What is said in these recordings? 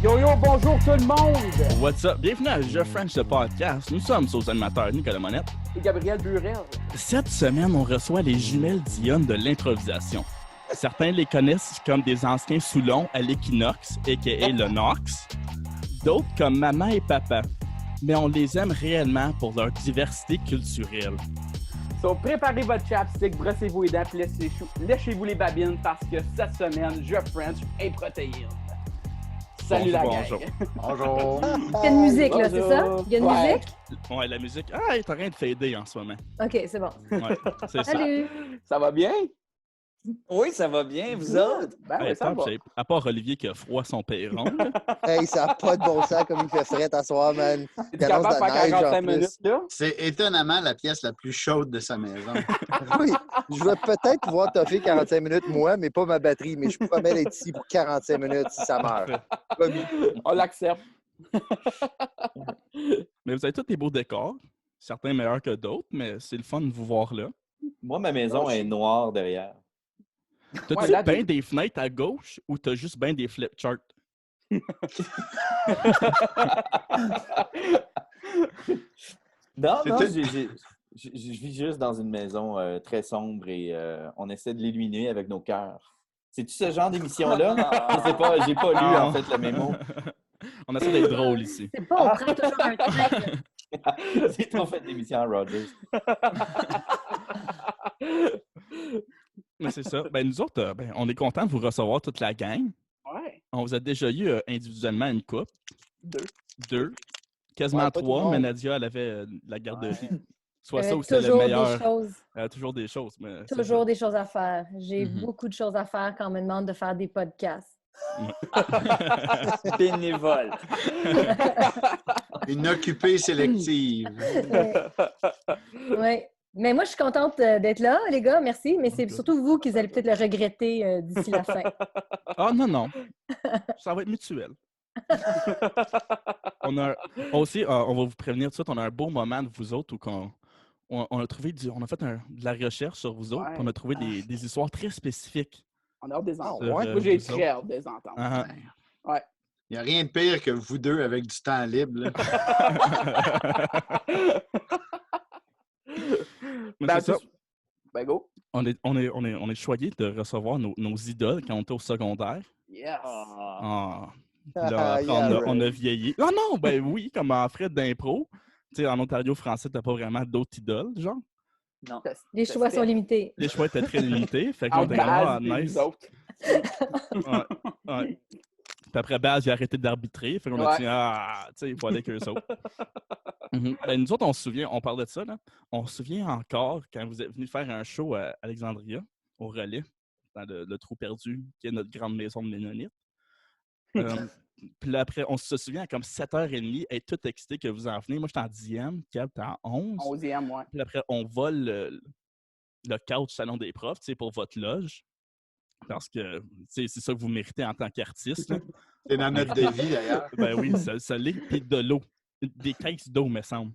Yo yo, bonjour tout le monde! What's up? Bienvenue à Je French, le podcast. Nous sommes aux animateurs Nicolas Monette Et Gabriel Burel. Cette semaine, on reçoit les jumelles Dionne de l'improvisation. Certains les connaissent comme des anciens Soulons à l'équinoxe, a.k.a. le Nox. D'autres comme maman et papa. Mais on les aime réellement pour leur diversité culturelle. So, préparez votre chapstick, brossez-vous les dents, puis léchez-vous les babines parce que cette semaine, Je French est protéine. Salut la gang! Bonjour! Il y a une musique, là, c'est ça? Il y a une musique? Ouais, la musique. Ah, elle est en train de fader en ce moment. OK, c'est bon. Ouais, c'est ça. Salut! Ça va bien? Oui, ça va bien, vous autres? Ben Ouais, oui, ça top va. shape. À part Olivier qui a froid son perron. là. Hey, ça n'a pas de bon sens comme il fait frais à soir, man. Tu es Il annonce capable de de la faire neige, en 45 plus. minutes, là? C'est étonnamment la pièce la plus chaude de sa maison. Oui, je vais peut-être pouvoir toffer 45 minutes, moi, mais pas ma batterie. Mais je promets d'être ici pour 45 minutes si ça meurt. Promis. On l'accepte. Mais vous avez tous des beaux décors. Certains meilleurs que d'autres, mais c'est le fun de vous voir là. Moi, ma maison est noire derrière. T'as-tu Ouais, là, bien des fenêtres à gauche ou t'as juste bien des flip charts? Non, C'est non, tout. je vis juste dans une maison très sombre et on essaie de l'illuminer avec nos cœurs. C'est-tu ce genre d'émission-là? Je sais pas, j'ai pas lu en fait le mémo. On essaie d'être drôle ici. C'est pas, on prend toujours un train. C'est trop fait d'émission à Rogers. Mais c'est ça. Ben, nous autres, on est contents de vous recevoir toute la gang. Ouais. On vous a déjà eu individuellement une coupe. Deux. Quasiment Ouais, pas tout le 3, monde. mais Nadia, elle avait la garderie. Soit Il y ça avait ou c'est le toujours meilleur. des choses. Elle a toujours des choses. Mais c'est Toujours des choses à faire. J'ai Mhm. beaucoup de choses à faire quand on me demande de faire des podcasts. Bénévole. Une occupée sélective. Oui. Mais moi, je suis contente d'être là, les gars. Merci. Mais c'est surtout vous qui allez peut-être le regretter d'ici la fin. Ah non, non. Ça va être mutuel. On a aussi, on va vous prévenir tout de suite, on a un beau moment de vous autres où on a trouvé on a fait de la recherche sur vous autres, Ouais. puis on a trouvé des histoires très spécifiques. On a hâte des entendre. ouais? Moi, j'ai Vous très hâte des entendre. Ah, Ouais. Il n'y a rien de pire que vous deux avec du temps libre. là. mais Ben, c'est ça. Ben, go. On est choyés de recevoir nos idoles quand on était au secondaire. Yes. Ah. Puis là, après, Yeah, on a vieilli. Non, non, ben oui, comme en frais d'impro. Tu sais, en Ontario français, t'as pas vraiment d'autres idoles, genre. Non. Les choix sont limités. Les choix étaient très limités. Fait qu'on En était comme, base des nice. autres. Ouais. Puis après, Baz, j'ai arrêté d'arbitrer. Fait qu'on a Ouais. dit, tu sais, il faut aller avec eux autres. Ben, nous autres, on se souvient, on parle de ça, là. On se souvient encore quand vous êtes venu faire un show à Alexandria, au Relais, dans le Trou perdu, qui est notre grande maison de Ménonite. Puis là, après, on se souvient à comme 7h30, être tout excité que vous en venez. Moi, j'étais en 10e, Cap, t'es en 11. 11e, ouais. Puis après, on vole le couch salon des profs, tu sais, pour votre loge. Parce que, tu sais, c'est ça que vous méritez en tant qu'artiste. là. C'est dans notre devis, d'ailleurs. Ben oui, ça l'est. Puis de l'eau. Des caisses d'eau, me semble.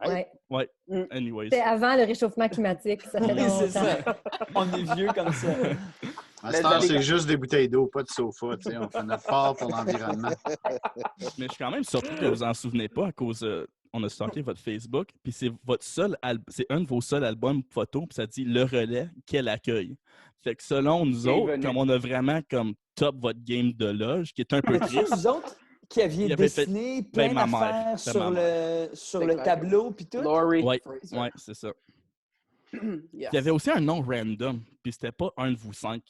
Ouais. Ouais, Mm. anyways. C'était avant le réchauffement climatique. Ça fait Oui, c'est longtemps. ça. On est vieux comme ça. À cette heure, c'est juste des bouteilles d'eau, pas de sofa. tu sais. On fait notre part pour l'environnement. Mais je suis quand même surpris que vous en souvenez pas à cause... on a stalké votre Facebook, puis c'est votre c'est un de vos seuls albums photos, puis ça dit « Le Relais, quel accueil ». Fait que selon nous autres, Bienvenue. comme on a vraiment comme top votre game de loge, qui est un peu C'est triste. vous autres qui aviez Il avait fait- dessiné plein Ben, ma mère. d'affaires C'est sur ma sur C'est le clair. tableau puis tout? Laurie Ouais, Fraser. ouais, c'est ça. Yes. Il y avait aussi un nom random, puis c'était pas un de vous 5,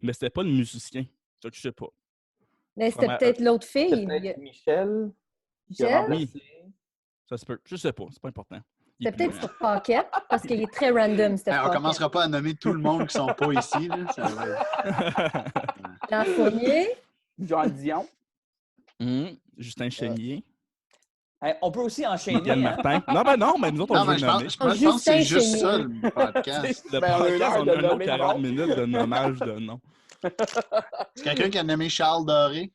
mais c'était pas le musicien. Ça, je sais pas. Mais c'était Comment- peut-être l'autre C'est fille. peut-être Michel qui a Michel? remplacé. Ça se peut. Je sais pas, c'est pas important. Il est C'était peut-être plus sur Paquette, parce qu'il est très random, c'était On Paquette. commencera pas à nommer tout le monde qui sont pas ici. Là. Ça va être- Jean Fournier. Jean Dion. Justin Chénier. Hey, on peut aussi enchaîner. Miguel hein? Martin. Non, ben non, mais nous autres, on Non, veut mais je nommer. pense que c'est Justin juste Chénier. ça, le podcast. Le Ben, on a eu podcast, l'heure on de a un autre nommer 40 le minutes de nommage de nom. C'est quelqu'un qui a nommé Charles Doré.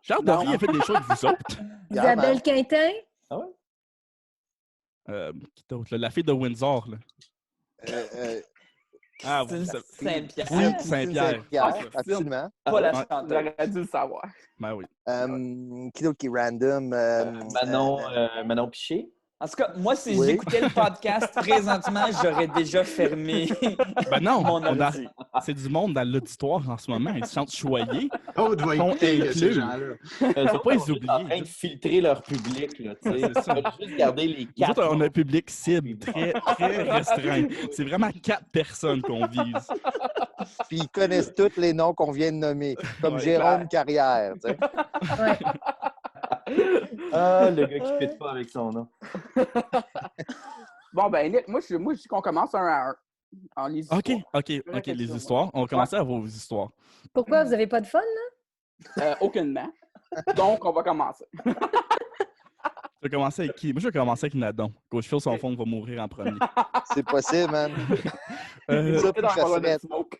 Charles Non, Doré a fait des choses avec vous autres. Isabelle Quintin. Ah ouais? Qui d'autre, là? La fille de Windsor. Là. Ah, vous Christine savez. Saint-Pierre. Oui, Christine Saint-Pierre. Saint-Pierre, Ah, Christine. absolument. Pas la Ouais. chanteuse. J'aurais dû le savoir. Ben oui. Qui d'autre qui est random? Manon Piché. En tout cas, moi, si Oui. j'écoutais le podcast présentement, j'aurais déjà fermé Ben non, mon ordi. c'est du monde dans l'auditoire en ce moment. Ils se sentent choyés. Aude va Sont écouter là, ces inclus. gens-là. Faut pas les Ils sont oublier. en train de filtrer leur public. Là, tu sais. C'est ça. Ils veulent juste garder les Nous 4. autres, on a un public cible très, très restreint. C'est vraiment 4 personnes qu'on vise. Puis ils connaissent tous les noms qu'on vient de nommer, comme Ouais, Jérôme Carrière. Tu sais. Ouais. Ah, le gars qui pète pas avec son nom. Bon, ben, moi, je dis qu'on commence un à un. En les OK, histoires. OK, les histoires. On va commencer à vos histoires. Pourquoi vous n'avez pas de fun, là? Aucunement. Donc, on va commencer. Tu veux commencer avec qui? Moi, je vais commencer avec Nadon. Coach Phil, son fond, va mourir en premier. C'est possible, man. Euh, Ça, puis Dans il fait le fret. smoke.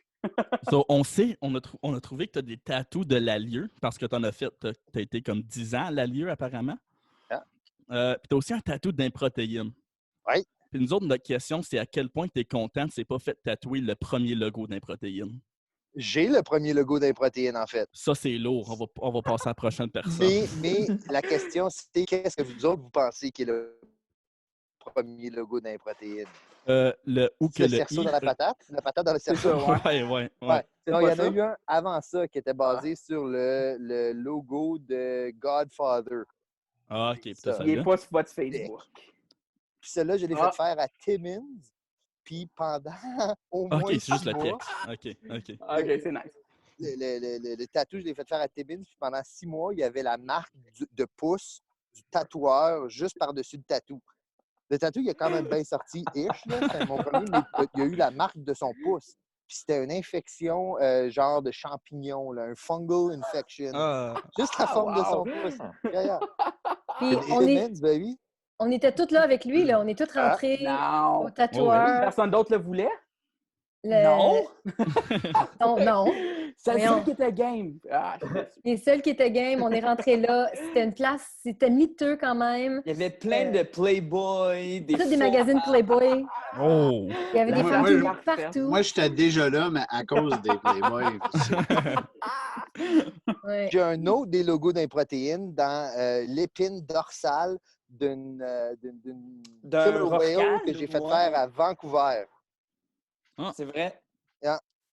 on sait, on a trouvé que tu as des tatous de l'Alieu parce que tu en as fait, tu as été comme 10 ans à l'Alieu apparemment. Ah. Puis tu as aussi un tatou d'improtéine. Oui. Puis nous autres, notre question, c'est à quel point tu es content que tu n'aies pas fait tatouer le premier logo d'improtéine. J'ai le premier logo d'Improtéine, en fait. Ça, c'est lourd. On va passer à la prochaine personne. Mais la question, c'est qu'est-ce que vous autres, vous pensez qui est le premier logo d'Improtéine? Où que Le le cerceau I, dans la patate dans le C'est cerceau. ça, ouais. Ouais. Ouais. C'est Non, pas il y en ça? a eu un avant ça qui était basé sur le logo de Godfather. Ah, OK. Puis t'as Ça. Il n'est celle-là. pas sur votre Facebook. Puis celui-là, je l'ai Ah. fait faire à Timmins. Puis pendant au moins OK, c'est juste 6 le mois, texte. OK. OK, c'est nice. le tatou, je l'ai fait faire à Timmins. Puis pendant 6 mois, il y avait la marque de pouce du tatoueur juste par-dessus le tatou. Le tatou, il a quand même bien sorti, ish. Là. C'est mon premier, mais il y a eu la marque de son pouce. Puis c'était une infection genre de champignon, là, un fungal infection. Ah, Juste la forme de son wow. pouce. Yeah. Puis Timmins, baby. on était tous là avec lui, là. On est tous rentrés Non. au tatoueur. Personne d'autre le voulait? Non. Non. C'est le Voyons. seul qui était game. Ah, je suis déçu. Les seuls qui étaient game, on est rentrés là. C'était une place, c'était miteux quand même. Il y avait plein de Playboy, des Tous des faux- magazines Playboy. oh! Il y avait des Moi, femmes moi, publiques je- partout. Moi, j'étais déjà là, mais à cause des Playboy. Ouais. J'ai un autre des logos d'Improtéine dans l'épine dorsale d'une D'un killer whale rorqual, que j'ai fait ouais. faire à Vancouver. C'est vrai.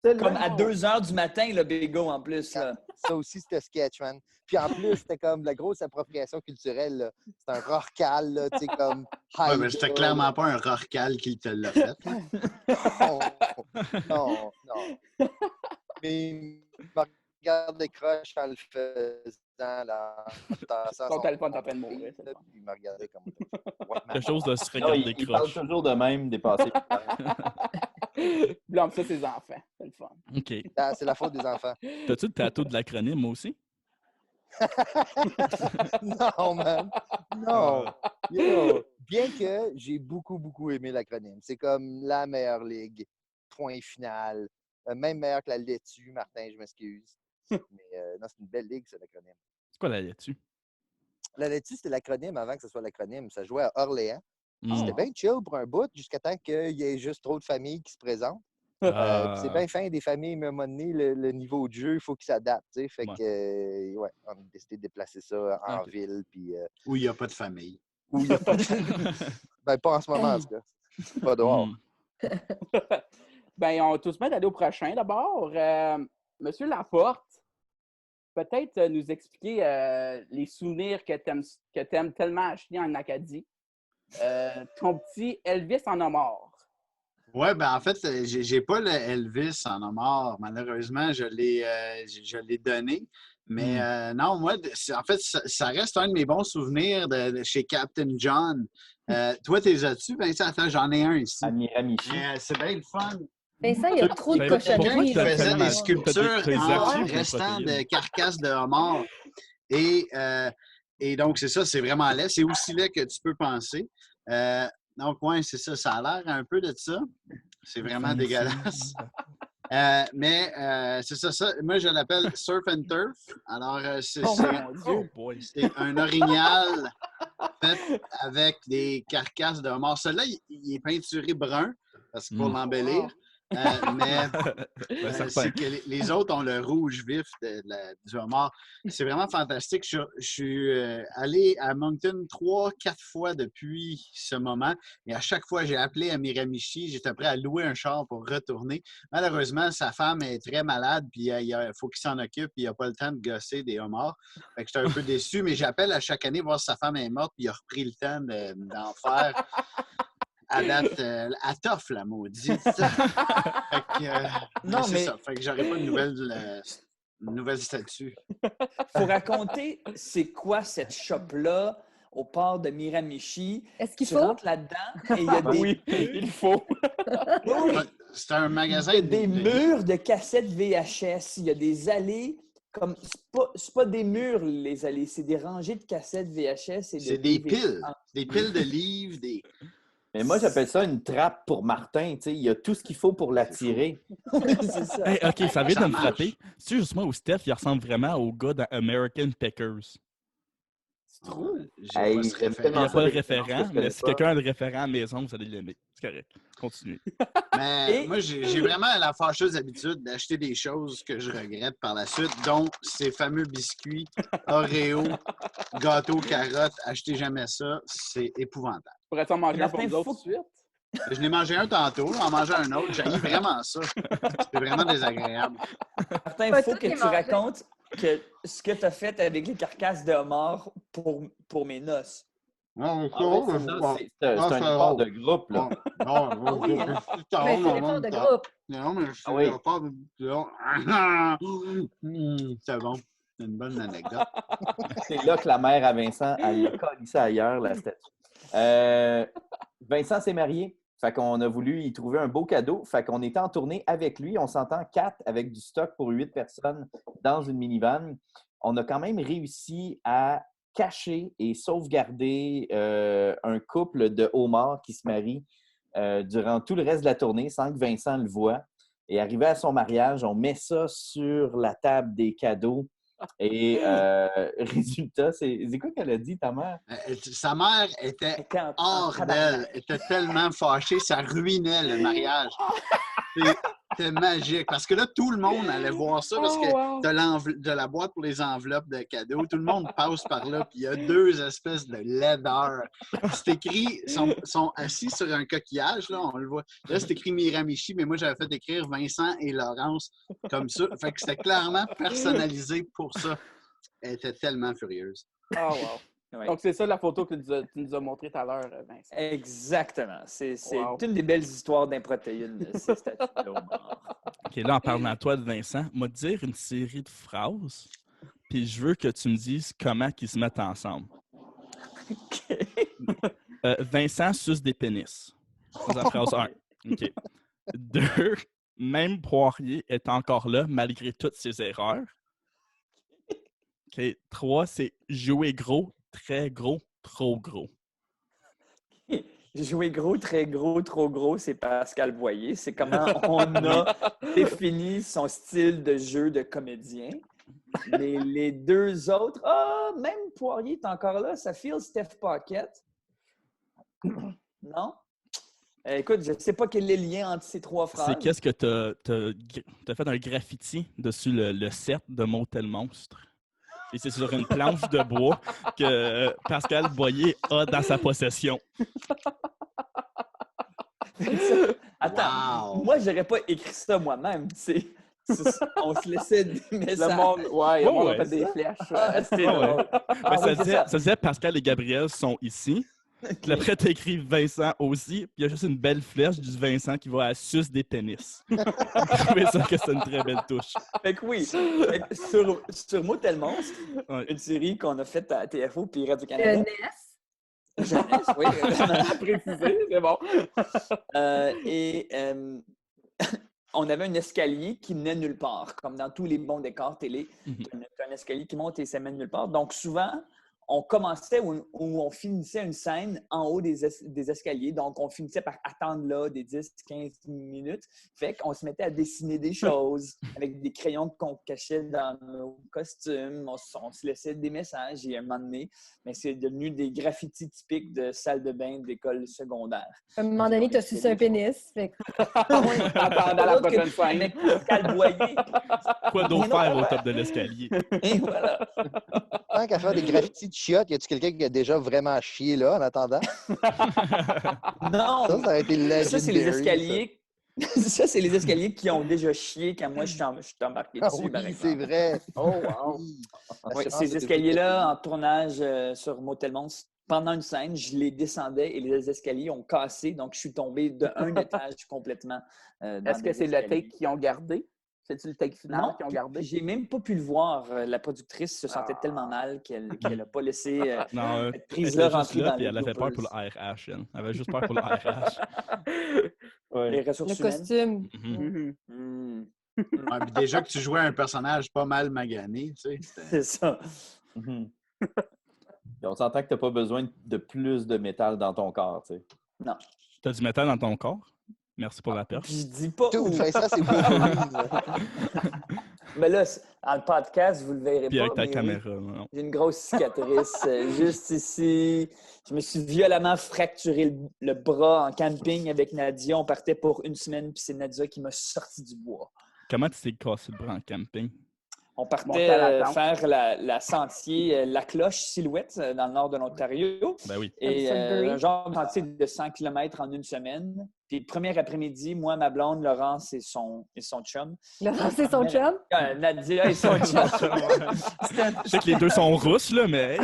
Celle-là, Comme à non. 2 h du matin, le Bigo en plus. Là. Ça aussi, c'était sketch, man. Puis en plus, c'était comme la grosse appropriation culturelle. là. C'était un rorcal, là, tu sais, comme... Ouais, mais c'était clairement pas un rorcal qui te l'a fait. Non. Mais il me regardait croche en le faisant, là. Son téléphone est en train de mourir, c'est Puis bon. il me regardait comme... Quelque chose de se Non, regarder il parle croche. toujours de même, dépassé. Blâme ça ses enfants. C'est le fun. OK. Ah, c'est la faute des enfants. T'as-tu le tatou de l'acronyme aussi? Non, man. Non. Yo. Bien que j'ai beaucoup aimé l'acronyme. C'est comme la meilleure ligue. Point final. Même meilleur que la laitue, Martin, je m'excuse. Mais non, c'est une belle ligue, ça, l'acronyme. C'est quoi la laitue? La laitue, c'était l'acronyme avant que ce soit l'acronyme. Ça jouait à Orléans. Hmm. C'était bien chill pour un bout jusqu'à temps qu'il y ait juste trop de familles qui se présentent. Ah. Puis c'est bien fin des familles, mais à un moment donné, le niveau de jeu, il faut qu'il s'adapte. Tu sais. Fait Ouais. que, ouais, on a décidé de déplacer ça en Ok. ville. Puis, Où il n'y a pas de famille. où il y a pas de... ben, pas en ce moment, en tout cas. Pas dehors. Hmm. Ben, on va tous mettre d'aller au prochain d'abord. Monsieur Laporte, peut-être nous expliquer les souvenirs que tu aimes tellement acheter en Acadie. Ton petit Elvis en homard. Ouais, ben en fait, j'ai pas le Elvis en homard. Malheureusement, je l'ai donné. Mais non, moi, en fait, ça reste un de mes bons souvenirs de chez Captain John. Toi, t'es as-tu? Vincent, attends, j'en ai un ici. Amici. C'est bien le fun. Vincent, il y a trop de Ben, Quelqu'un cochonneries. qui Pourquoi faisait tellement- des sculptures t'as des en archives de restant protéines. de carcasses de homard. Et donc, c'est ça, c'est vraiment laid. C'est aussi laid que tu peux penser. Donc, ouais, c'est ça. Ça a l'air un peu de ça. C'est vraiment dégueulasse. Mais c'est ça. Moi, je l'appelle Surf and Turf. Alors, c'est Oh mon Dieu! Oh boy. c'est un orignal fait avec des carcasses de homard. Celui-là, il est peinturé brun parce que pour Mm. l'embellir. Mais certain. c'est que les autres ont le rouge vif du homard. C'est vraiment fantastique. Je suis allé à Moncton 3-4 fois depuis ce moment. Et à chaque fois, j'ai appelé à Miramichi. J'étais prêt à louer un char pour retourner. Malheureusement, sa femme est très malade. Puis il faut qu'il s'en occupe. Puis il n'a pas le temps de gosser des homards. Fait que j'étais un peu déçu. Mais j'appelle à chaque année voir si sa femme est morte. Puis il a repris le temps d'en faire. À date, à tough, la maudite. Fait que, Non, c'est mais- ça. Fait que j'aurais pas de nouvelle statue. Faut raconter c'est quoi cette shop-là au port de Miramichi. Est-ce qu'il Tu faut? rentres là-dedans et il y a des, Oui, il faut. oui, C'est un magasin il y a des murs de cassettes VHS. Il y a des allées comme c'est pas des murs les allées, c'est des rangées de cassettes VHS et C'est de des DVD. piles. Des piles de livres. Mais moi, j'appelle ça une trappe pour Martin. Tu sais, il y a tout ce qu'il faut pour l'attirer. C'est ça. Hey, OK, ça vient Ça de me marche. frapper. C'est juste moi où Steph, il ressemble vraiment au gars dans American Pickers. Hey, J'ai pas ce j'aime Il n'y tellement a référent. ça, pas le des références que référent, je connais mais si pas. quelqu'un a le référent à la maison, vous allez l'aimer. C'est correct. Continuez. Mais Et- moi, j'ai vraiment la fâcheuse habitude d'acheter des choses que je regrette par la suite, dont ces fameux biscuits Oreo, gâteau, carottes. Achetez jamais ça. C'est épouvantable. Pourrais-tu en manger un pour Martin, nous autres faut- tout de suite? Je n'ai mangé un tantôt, j'en mangeais un autre. J'haïs vraiment ça. C'est vraiment désagréable. Martin, Pas il faut tout que les tu manger. racontes ce que tu as fait avec les carcasses de homard pour mes noces. Ah ouais, ça, c'est un c'est effort drôle. de groupe, là. Oui, hein? Ben, c'est l'effort de groupe. Non, mais Ah oui. C'est bon. C'est une bonne anecdote. C'est là que la mère à Vincent, elle l'a collissé ailleurs, la statue. Vincent s'est marié. Fait qu'on a voulu y trouver un beau cadeau. Fait qu'on était en tournée avec lui. On s'entend 4 avec du stock pour 8 personnes dans une minivan. On a quand même réussi à cacher et sauvegarder un couple de homards qui se marient durant tout le reste de la tournée sans que Vincent le voie. Et arrivé à son mariage, on met ça sur la table des cadeaux. Et résultat, c'est quoi qu'elle a dit, ta mère? Sa mère était Était en hors tabarnak. d'elle, était tellement fâchée, ça ruinait le mariage. C'était magique. Parce que là, tout le monde allait voir ça parce que de la boîte pour les enveloppes de cadeaux, tout le monde passe par là, puis il y a 2 espèces de laideurs. C'est écrit, sont assis sur un coquillage, là, on le voit. Là, c'est écrit Miramichi, mais moi, j'avais fait écrire Vincent et Laurence comme ça. Fait que c'était clairement personnalisé pour ça. Elle était tellement furieuse. Ah, wow. Ouais. Donc, c'est ça la photo que tu nous as montrée tout à l'heure, Vincent. Exactement. C'est Wow. une des belles histoires d'improtéines, ces statues de homard. OK, là, en parlant à toi de Vincent, m'a dire une série de phrases, puis je veux que tu me dises comment ils se mettent ensemble. Vincent suce des pénis. C'est la phrase 1. OK. 2, même Poirier est encore là malgré toutes ses erreurs. OK. 3, c'est jouer gros, très gros, trop gros. Jouer gros, très gros, trop gros, c'est Pascal Boyer. C'est comment on a défini son style de jeu de comédien. Les 2 autres, même Poirier est encore là, ça file Steph Pocket. Non? Écoute, je ne sais pas quel est le lien entre ces 3 phrases. C'est qu'est-ce que t'as fait un graffiti dessus le set de Motel Monstre. Et c'est sur une planche de bois que Pascal Boyer a dans sa possession. Attends, Wow! moi, j'aurais pas écrit ça moi-même. On se laissait des messages. Le monde, le monde a ouais, fait des flèches. C'était Ah ouais. drôle. Ben, ça oui, c'est ça. disait Pascal et Gabriel sont ici. Puis après, t'as écrit Vincent aussi. Puis il y a juste une belle flèche du Vincent qui va à sus des pénis. Je trouvais ça que c'est une très belle touche. Fait que oui, sur Motel Monstre, Ouais. une série qu'on a faite à TFO puis Radio-Canada. Jeunesse. Jeunesse, oui. Précisé, c'est bon. On avait un escalier qui menait nulle part, comme dans tous les bons décors télé. Mhm. T'as un escalier qui monte et ça mène nulle part. Donc souvent, on commençait ou on finissait une scène en haut des escaliers. Donc, on finissait par attendre là des 10-15 minutes. Fait qu'on se mettait à dessiner des choses avec des crayons qu'on cachait dans nos costumes. On se laissait des messages. Et à un moment donné, mais c'est devenu des graffitis typiques de salle de bain d'école secondaire. À un moment donné, tu as sucé un pénis. Fait que... Attendant la prochaine scène. Avec Pascal Boyer. Quoi d'autre faire au top de l'escalier? Et voilà. Tant qu'à faire des graffitis de chiottes, y a-tu quelqu'un qui a déjà vraiment chié là en attendant? Non, Ça aurait été legendary. ça, c'est les escaliers. Ça, c'est les escaliers qui ont déjà chié quand moi, je suis embarqué Ah dessus, oui, par c'est exemple. vrai. Oh, wow. Oui, ces escaliers-là, en tournage sur Motel Monstre, pendant une scène, je les descendais et les escaliers ont cassé. Donc, je suis tombé d'un étage complètement. Est-ce que c'est le take qu'ils ont gardé? C'est-tu le take final Non, qu'ils ont gardé? j'ai même pas pu le voir. La productrice se sentait tellement mal qu'elle n'a pas laissé Non, cette elle prise-là était juste rentrer là, dans puis les elle avait peur pour bloopers. le RH. Elle avait juste peur pour le RH. Les ressources Le humaines. costume. Mhm. Mhm. Ouais, puis déjà que tu jouais un personnage pas mal magané, tu sais. C'est ça. Mhm. Et on s'entend que tu n'as pas besoin de plus de métal dans ton corps, tu sais. Non. T'as du métal dans ton corps? Merci pour la perche. Je dis pas Tout, où. ça, c'est Wolverine. là. Mais là, dans le podcast, vous le verrez Puis pas. avec ta mais oui, caméra. Non. j'ai une grosse cicatrice juste ici. Je me suis violemment fracturé le bras en camping avec Nadia. On partait pour une semaine, puis c'est Nadia qui m'a sorti du bois. Comment tu t'es cassé le bras en camping? On Monter partait à la tente. faire la sentier La Cloche Silhouette dans le nord de l'Ontario. Ben oui. Et Sudbury. un genre de sentier de 100 km en une semaine. Puis le premier après-midi, moi, ma blonde, Laurence et son chum. Laurent, c'est son chum. Nadia et son chum. Je sais que les deux sont rousses, là, mais... hey,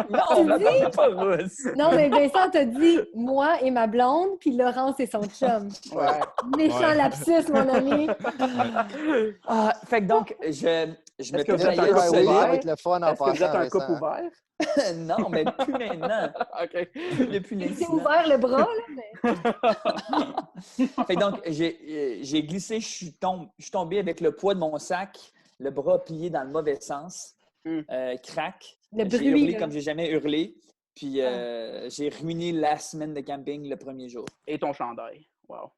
Non, ma blonde n'est pas russe. Non, mais Vincent t'a dit moi et ma blonde, puis Laurent, c'est son chum. Ouais. Méchant Ouais. lapsus, mon ami. Ah, fait que donc, je Est-ce me que vous Peut-être êtes taillais que un couple Highway, le ça ouvert? va être le fun en Est-ce que vous êtes passant. un couple Vincent. ouvert? Non, mais plus maintenant. OK. Depuis Il s'est l'incident. ouvert le bras, là. Mais... Fait que donc, j'ai glissé, je suis tombé avec le poids de mon sac, le bras plié dans le mauvais sens, crack. Le J'ai bruit, hurlé là. comme j'ai jamais hurlé. Puis j'ai ruiné la semaine de camping le premier jour. Et ton chandail. Wow.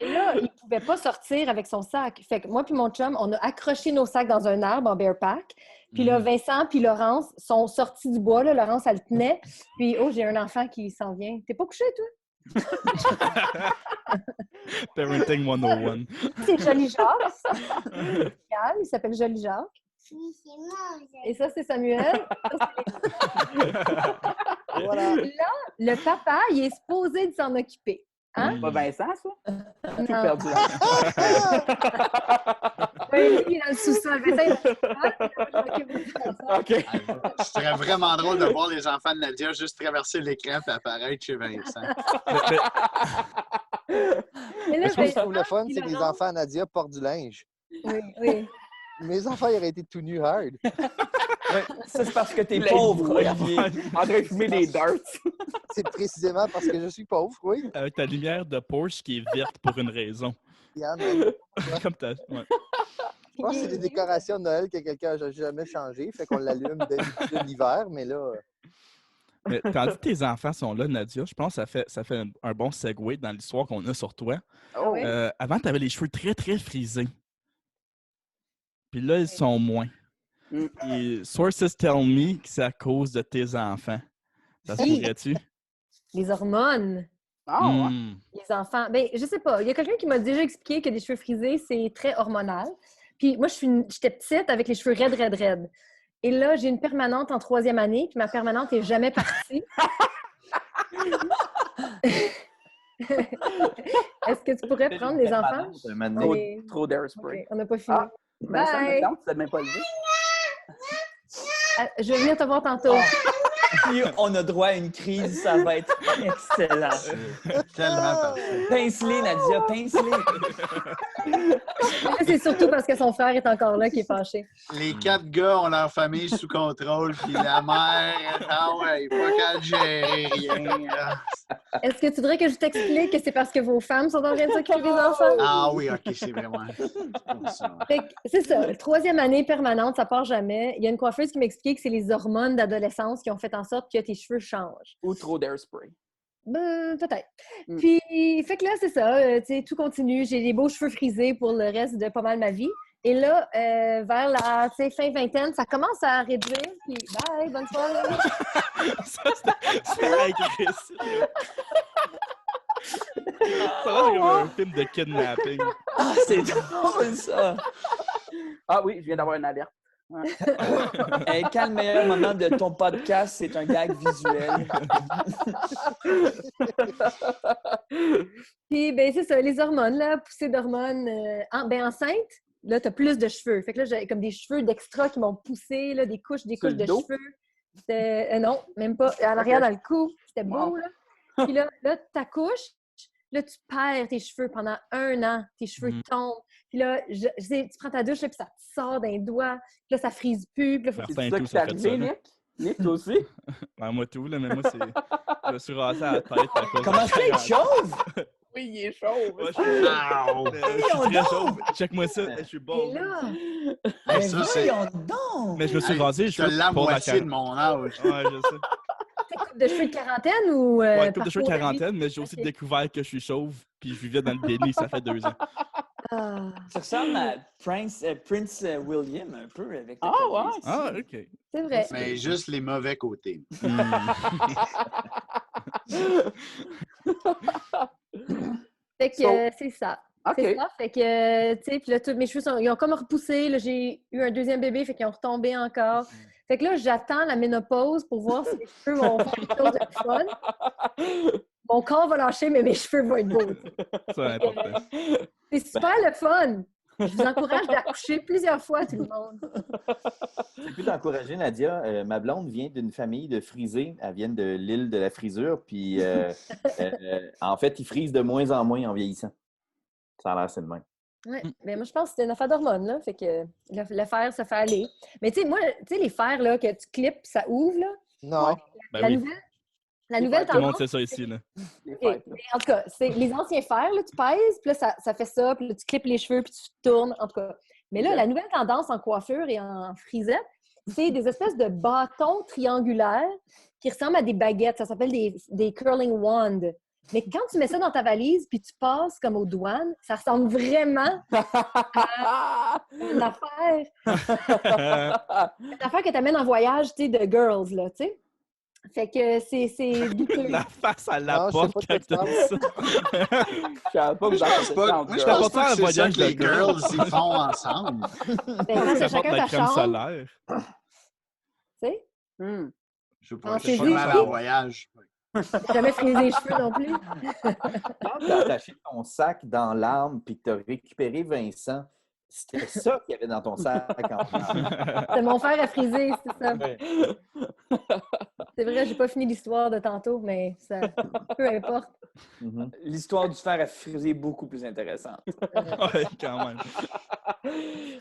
Et là, il ne pouvait pas sortir avec son sac. Fait que moi puis mon chum, on a accroché nos sacs dans un arbre en bear pack. Puis là, Vincent puis Laurence sont sortis du bois. Là. Laurence, elle le tenait. Puis, oh, j'ai un enfant qui s'en vient. T'es pas couché, toi? Parenting 101. C'est Joli Jacques. Il s'appelle Joli Jacques. Oui, c'est moi. Et ça, c'est Samuel. Voilà. Là, le papa, il est supposé de s'en occuper. Hein? Pas Vincent, ça? Tout Non. perdu. Oui, lui, il est dans le sous-sol. Vincent, il est OK. Ce serait vraiment drôle de voir les enfants de Nadia juste traverser l'écran et apparaître chez Vincent. Mais là, Ce que je Vincent, trouve le fun, c'est que les Laurence- enfants à Nadia portent du linge. Oui, oui. Mes enfants, ils auraient été tout nus hard. Ça, c'est parce que t'es Les pauvre, bouées. Olivier. En train de fumer des darts. C'est précisément parce que je suis pauvre, oui. Avec ta lumière de Porsche qui est verte pour une raison. Yann, Comme ta... Ouais. je pense que c'est des décorations de Noël que quelqu'un n'a jamais changé. Fait qu'on l'allume d'habitude l'hiver, mais là... Mais tandis que tes enfants sont là, Nadia, je pense que ça fait un bon segue dans l'histoire qu'on a sur toi. Oh, oui. Avant, tu avais les cheveux très, très frisés. Puis là, ils sont moins. Mm. Et sources tell me que c'est à cause de tes enfants. Ça se Oui. pourrait-tu? Les hormones. Ah, ouais. Mm. Les enfants. Ben, je sais pas. Il y a quelqu'un qui m'a déjà expliqué que des cheveux frisés, c'est très hormonal. Puis moi, j'étais petite avec les cheveux raides, raides, raides. Et là, j'ai une permanente en 3e année, puis ma permanente n'est jamais partie. Est-ce que tu pourrais prendre des enfants? Oui. Trop d'airspray. OK, on n'a pas fini. Ah. Vincent, Bye. maintenant, tu t'es même pas levé. Ah, je vais venir te voir tantôt. Puis on a droit à une crise, ça va être excellent. Tellement parfait. Pince-les, Nadia, pince-les. Là, c'est surtout parce que son frère est encore là qui est fâché. Les 4 gars ont leur famille sous contrôle, puis la mère, ah ouais, pas qu'à gérer rien. Est-ce que tu voudrais que je t'explique que c'est parce que vos femmes sont en train de s'occuper des enfants? Ah oui, OK, c'est vraiment comme ça. Fait que c'est ça, 3e année permanente, ça part jamais. Il y a une coiffeuse qui m'expliquait que c'est les hormones d'adolescence qui ont fait en sorte que tes cheveux changent. Ou trop d'hairspray. Ben, peut-être. Mm. Puis, fait que là, c'est ça, tu sais, tout continue. J'ai des beaux cheveux frisés pour le reste de pas mal ma vie. Et là, vers la fin vingtaine, ça commence à réduire. Puis, bye, bonne soirée. Ça, c'est agressif. Ça va être comme un film de kidnapping. Ah, c'est drôle, ça! Ah oui, je viens d'avoir une alerte. Hey, quand le meilleur moment de ton podcast, c'est un gag visuel. Puis, ben, c'est ça, les hormones, là, poussée d'hormones. Enceinte, là, t'as plus de cheveux. Fait que là, j'ai comme des cheveux d'extra qui m'ont poussé, là, des couches Sur de le dos? cheveux. Non, même pas. En arrière, dans le cou. C'était beau, Wow. là. Puis là, t'accouches. Là, tu perds tes cheveux pendant 1 an. Tes cheveux tombent. Puis là, tu prends ta douche, là, puis ça te sort d'un doigt. Puis là, ça frise plus. Puis là, faut que tu... Martin C'est ça tout, qui ça t'est fait ça. arrivé, là. Nick? Nick, toi aussi? Ben, moi tout, là, mais moi, c'est. Je me suis rasé à la tête à cause Comment de ça, être chauve? Oui, il est chaud. Ouais, je suis Voyons très donc! chauve. Check-moi ça. Je suis Et bon. là, Hey, Mais ça, c'est voyons donc! Mais je me suis Hey, rasé. c'est la moitié de mon âge. Ouais, je sais. c'est coupe de cheveux de quarantaine ou... Ouais, coupe de cheveux de parcours vie? quarantaine, mais j'ai aussi Ok. découvert que je suis chauve, puis je vivais dans le déni, ça fait 2 ans. Ah. Ça ressemble à Prince William un peu avec ta Ah, cabine. ouais? Ah, OK. C'est vrai. Mais juste les mauvais côtés. Fait que c'est ça. OK. C'est ça. Fait que, tu sais, puis là, tous mes cheveux, ils ont comme repoussé. Là, j'ai eu un 2e bébé, fait qu'ils ont retombé encore. Fait que là, j'attends la ménopause pour voir si mes cheveux vont faire quelque chose de fun. Mon corps va lâcher, mais mes cheveux vont être beaux. C'est important. C'est super le fun. Je vous encourage d'accoucher plusieurs fois, tout le monde. J'ai pu t'encourager, Nadia. Ma blonde vient d'une famille de frisés. Elle vient de l'île de la frisure. Puis, en fait, ils frisent de moins en moins en vieillissant. Ça a l'air, c'est le même. Oui, mais moi, je pense que c'est une affaire d'hormones, là. Fait que le fer, ça fait aller. Mais tu sais, moi, tu sais, les fers, là, que tu clips, ça ouvre, là. Non. Ben la oui. nouvelle Tout le monde tendance, sait ça ici, là. Les OK. fêtes, là. Mais en tout cas, c'est les anciens fers, là, tu pèses, puis là, ça fait ça, puis là, tu clips les cheveux, puis tu tournes, en tout cas. Mais là, Ok. la nouvelle tendance en coiffure et en frisette, c'est des espèces de bâtons triangulaires qui ressemblent à des baguettes. Ça s'appelle des curling wands. Mais quand tu mets ça dans ta valise, puis tu passes comme aux douanes, ça ressemble vraiment à une affaire, que tu amènes en voyage, tu sais, de girls, là, tu sais. Fait que c'est douteux. La face à la Non, je sais porte pas de quand quoi tu tu dis ça. Je savais pas que vous en faisiez ça en Moi, je girl. pense pas que c'est ça voyage que les de girls. girls ils font ensemble. Ben, quand Ça c'est porte chacun la ta crème chambre, solaire. tu sais. Hmm. Je sais Non, pas, c'est je suis pas juste mal que- en voyage. T'as jamais frisé les cheveux non plus. Quand tu as attaché ton sac dans l'arbre puis que tu as récupéré Vincent, c'était ça qu'il y avait dans ton sac en blanc. C'est mon fer à friser, c'est ça. Ouais. C'est vrai, j'ai pas fini l'histoire de tantôt, mais ça, peu importe. Mhm. L'histoire du fer à friser est beaucoup plus intéressante. Ouais, quand même.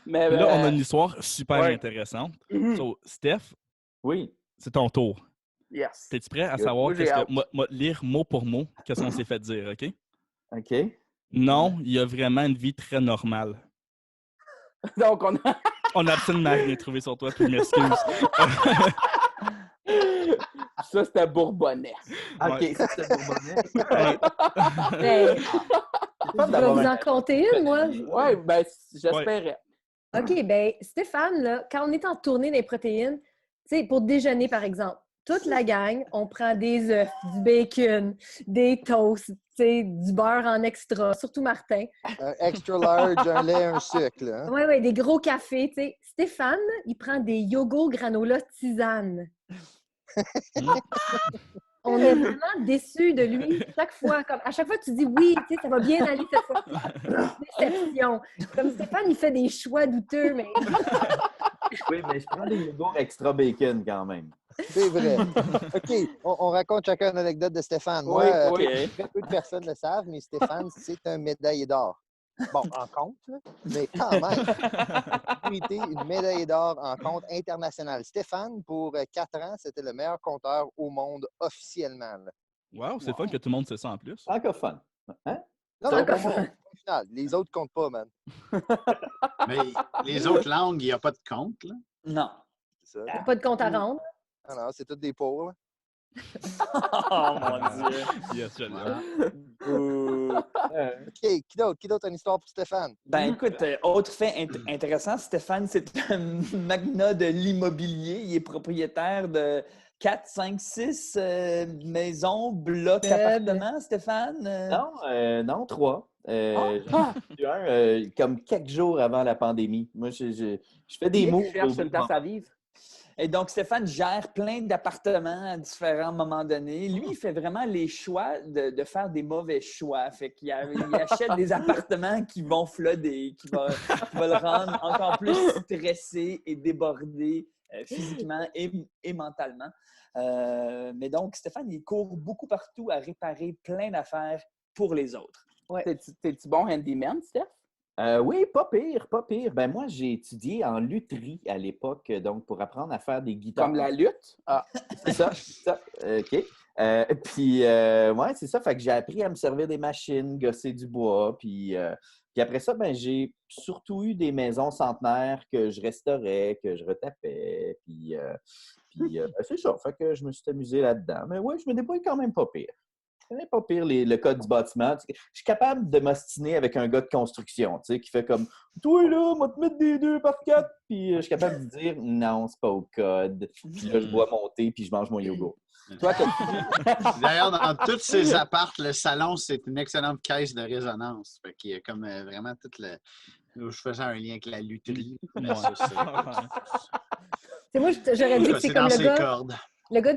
Mais Là, on a une histoire super ouais. intéressante. Mhm. So, Steph, Oui. c'est ton tour. Yes. T'es-tu prêt à Moi, savoir j'ai qu'est-ce hâte. que. Moi, lire mot pour mot, qu'est-ce qu'on s'est fait dire, OK? OK. Non, il y a vraiment une vie très normale. Donc, on a... On n'a absolument rien trouvé sur toi, puis je m'excuse. Ça, c'était Bourbonnais. OK, Ouais. ça, c'était Bourbonnais. Ouais. Ben, C'est fun je vais d'avoir vous un- en compter une, moi. Oui, ben, j'espérais. OK, ben Stéphane, là, quand on est en tournée des protéines, tu sais, pour déjeuner, par exemple, toute la gang, on prend des œufs, du bacon, des toasts, tu sais, du beurre en extra, surtout Martin. Un extra large, un lait, un sucre. Là, hein. Oui, oui, des gros cafés, tu sais. Stéphane, il prend des yogourts granola tisane. On est vraiment déçus de lui chaque fois. Comme, à chaque fois, tu dis oui, tu sais, ça va bien aller cette fois. Déception. Comme Stéphane, il fait des choix douteux, mais Oui, mais je prends des yogourts extra bacon quand même. C'est vrai. OK, on raconte chacun une anecdote de Stéphane. Moi, Oui, très peu de personnes le savent, mais Stéphane, c'est un médaillé d'or. Bon, en compte, là, mais quand même. Il a été une médaillée d'or en compte international. Stéphane, pour 4 ans, c'était le meilleur compteur au monde officiellement. Là. Wow, c'est fun que tout le monde sait ça en plus. Francophone. Hein? Non, Ça non, va pour moi, au final, les autres comptent pas, man. Mais les autres langues, il n'y a pas de compte, là. Non. C'est ça. Il n'y a pas de compte à rendre. Non, non, c'est tous des pauvres. Oh mon Dieu. Yes, je l'ai. Voilà. Bouh. OK, qui d'autre? Qui d'autre a une histoire pour Stéphane? Ben écoute, autre fait intéressant, Stéphane, c'est un magnat de l'immobilier. Il est propriétaire de 4, 5, 6 maisons, blocs, appartements, Stéphane. Non, 3. J'en ai eu un comme quelques jours avant la pandémie. Moi, je fais des mots. Je cherche une place à vivre. Et donc, Stéphane gère plein d'appartements à différents moments donnés. Lui, il fait vraiment les choix de faire des mauvais choix. Fait qu'il il achète des appartements qui vont flooder, qui vont le rendre encore plus stressé et débordé physiquement et mentalement. Mais donc, Stéphane, il court beaucoup partout à réparer plein d'affaires pour les autres. T'es-tu bon handyman, Steph? Oui, pas pire, pas pire. Ben moi, j'ai étudié en lutherie à l'époque, donc pour apprendre à faire des guitares. Comme la lutte? Ah, C'est ça, c'est ça. OK. Puis, ouais, c'est ça. Fait que j'ai appris à me servir des machines, gosser du bois. Puis après ça, ben, j'ai surtout eu des maisons centenaires que je restaurais, que je retapais. Puis, ben, c'est ça. Fait que je me suis amusé là-dedans. Mais oui, je me débrouille quand même pas pire. C'est pas pire le code du bâtiment. Je suis capable de m'ostiner avec un gars de construction, tu sais, qui fait comme toi là, on va te mettre des 2 par 4. Puis je suis capable de dire non, c'est pas au code. Puis là, je bois mon thé puis je mange mon yogourt. toi, D'ailleurs, dans tous ces apparts, le salon, c'est une excellente caisse de résonance. Fait qu'il y a comme vraiment tout le. Je faisais un lien avec la lutherie. Ouais. C'est moi, j'aurais dit que c'est comme dans le ses gars. cordes. Le gars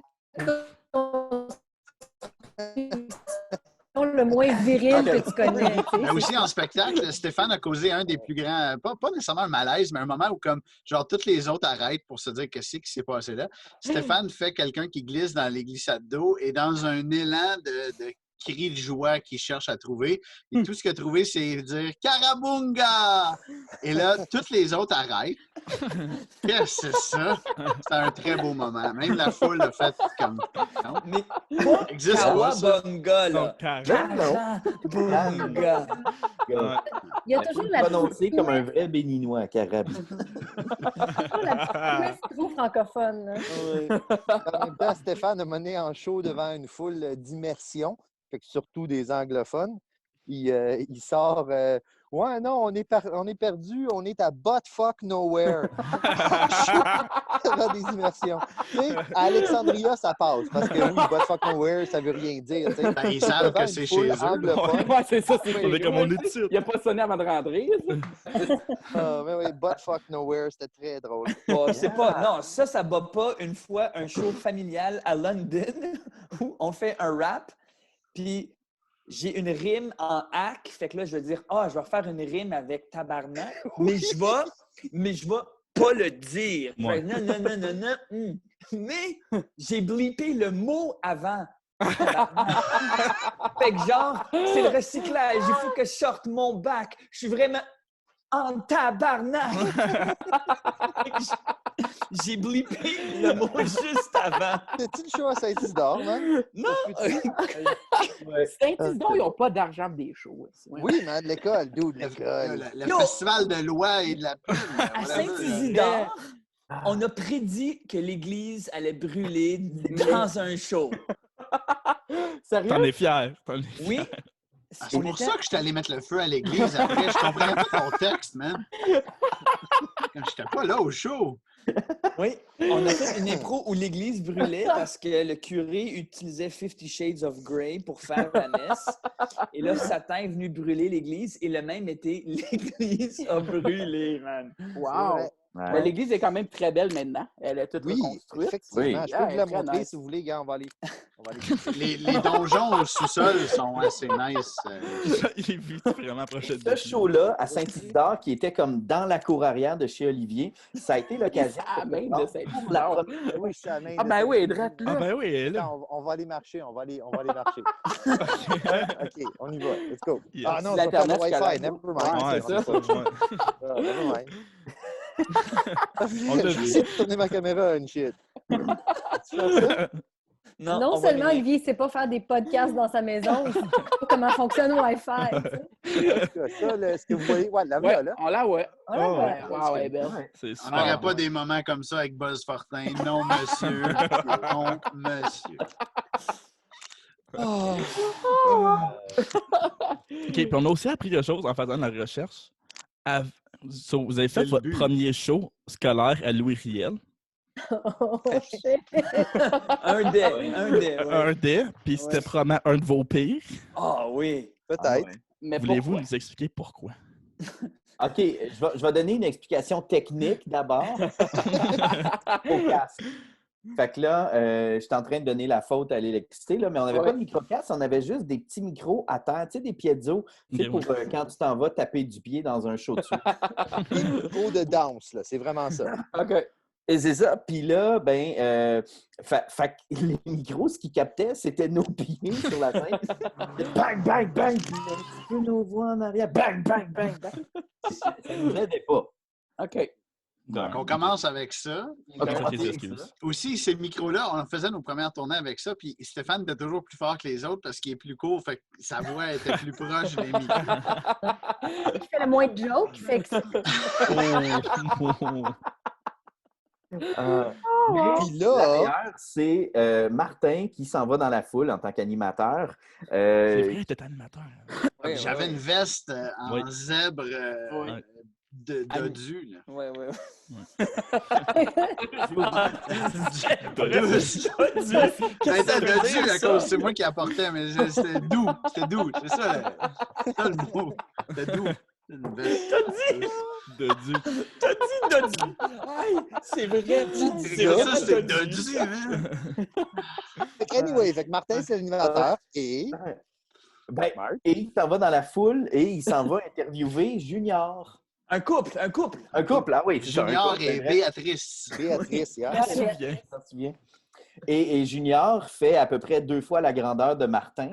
le moins viril que tu connais. tu sais. Mais aussi en spectacle, Stéphane a causé un des plus grands, pas nécessairement un malaise, mais un moment où comme genre toutes les autres arrêtent pour se dire qu'est-ce qui s'est passé là. Stéphane fait quelqu'un qui glisse dans les glissades d'eau et dans un élan de cri de joie qu'il cherche à trouver. Et tout ce qu'il a trouvé, c'est dire Karabunga! Et là, toutes les autres arrêtent. Qu'est-ce que c'est ça? C'est un très beau moment. Même la foule a fait comme. Non, Mais ça existe pas, ça. Kawabunga, là. Donc, carrément. Karabunga. Il y a toujours la prononcé comme un vrai béninois, Carabou. petite trou francophone. là. En même temps, Stéphane a mené en show devant une foule d'immersion, fait que surtout des anglophones. Il sort ouais, non, on est perdu, on est à buttfuck nowhere. Devant des immersions. Tu sais, à Alexandria, ça passe, parce que oui, buttfuck nowhere, ça veut rien dire. tu sais. Ben, ils savent Devant que une c'est foule chez eux. anglophone, ouais, c'est ça, c'est On est comme on est dessus. Il a pas sonné avant de rentrer. Ça. mais oui, buttfuck nowhere, c'était très drôle. Bon, c'est pas. Non, ça bat pas une fois un show familial à London où on fait un rap, puis j'ai une rime en hack. Fait que là, je vais dire, je vais refaire une rime avec tabarnak, mais je vais pas le dire. Ouais. Fait que non. Mais j'ai blippé le mot avant. Tabarnak. Fait que genre, c'est le recyclage. Il faut que je sorte mon bac. Je suis vraiment en tabarnak. Fait que j'ai blippé le mot juste avant. C'était une show à Saint-Isidore, man? Non! Saint-Isidore, ils n'ont pas d'argent pour des shows. Ouais. Oui, man, de l'école, dude, l'école. Le Yo! festival de loi et de la pub. À Saint-Isidore, on a prédit que l'église allait brûler dans un show. Sérieux? T'en es fier. Oui. C'est pour ça que je suis allé mettre le feu à l'église après. Je comprenais pas ton texte, man. J'étais pas là au show. Oui. On a fait une impro où l'église brûlait parce que le curé utilisait 50 Shades of Grey pour faire la messe. Et là, Satan est venu brûler l'église et le même été, l'église a brûlé, man. Wow! Ouais. Mais l'église est quand même très belle maintenant. Elle est toute Oui, reconstruite. effectivement. Oui. Je peux vous la Très montrer nice. si vous voulez, gars. On va aller. Les donjons au sous-sol sont assez nice. Il est vu vraiment approché de Ce show-là, à Saint-Isidore, qui était comme dans la cour arrière de chez Olivier, ça a été l'occasion. Ah, même de pour la Saint-Isidore. première- Oui, c'est la main. Ah, ben oui, drette Ah là. ben oui, elle est là. Attends, on va aller marcher. On va aller marcher. OK, on y va. Let's go. Yes. Ah non, je vais faire le L'Internet Wi-Fi. scolaire. Never mind. Ouais, c'est ça. Ouais. Ah, never mind. On l'a Je vu. sais de tourner ma caméra, une shit. Tu fais ça? Non, Non on va seulement l'éliminer. Olivier ne sait pas faire des podcasts dans sa maison, il ne sait pas comment fonctionne le Wi-Fi. Tu sais. En tout cas, ça, là, est-ce que vous voyez? Ouais, la Ouais, voilà, là. on la ouais. Ah, Oh, ouais. Wow, elle est belle. Ouais. C'est On super. n'aurait pas bon. des moments comme ça avec Buzz Fortin. Non, monsieur. Non, monsieur. OK, puis on a aussi appris quelque chose en faisant de la recherche. So, vous avez fait C'est le votre but. premier show scolaire à Louis Riel. Oh, shit. Un dé, ouais. Un des, puis c'était probablement un de vos pires. Ah oui. Peut-être. Mais Voulez-vous pourquoi? nous expliquer pourquoi? OK, je vais donner une explication technique d'abord au casque. Fait que là, je suis en train de donner la faute à l'électricité, là, mais on n'avait pas de micro-casque, on avait juste des petits micros à terre, tu sais, des piezo, tu sais, Ok, pour quand tu t'en vas taper du pied dans un show de suite. Des micros de danse, là. C'est vraiment ça. OK. Et c'est ça. Puis là, fait que les micros, ce qu'ils captaient, c'était nos pieds sur la scène. Bang, bang, bang. Puis un petit peu nos voix en arrière. Bang, bang, bang, bang. Ça ne nous aidait pas. OK. Donc, on commence avec ça. OK, Ok, excuse. Aussi, ces micros-là, on faisait nos premières tournées avec ça, puis Stéphane était toujours plus fort que les autres parce qu'il est plus court, fait que sa voix était plus proche des micros. Il fait le moins de jokes, fait que Puis La là, meilleure, c'est Martin qui s'en va dans la foule en tant qu'animateur. C'est vrai, t'es animateur. Ouais, J'avais ouais, une veste en Oui. zèbre Oui. dodu. Là. ouais, ouais. C'était dodu à cause, c'est moi qui apportais, mais c'était doux. C'était doux. C'est ça, ça le mot. C'était doux. Une veste. Dodu. C'est vrai, C'est ça, c'est dodu, hein? fait que anyway, fait que Martin, c'est l'animateur. Et Ben, et il s'en va dans la foule et il s'en va interviewer Junior. Un couple. Un couple, ah oui. c'est ça, un Junior couple, et c'est vrai. Béatrice. Béatrice, hier. Je me souviens. Je m'en souviens. Et Junior fait à peu près 2 fois la grandeur de Martin.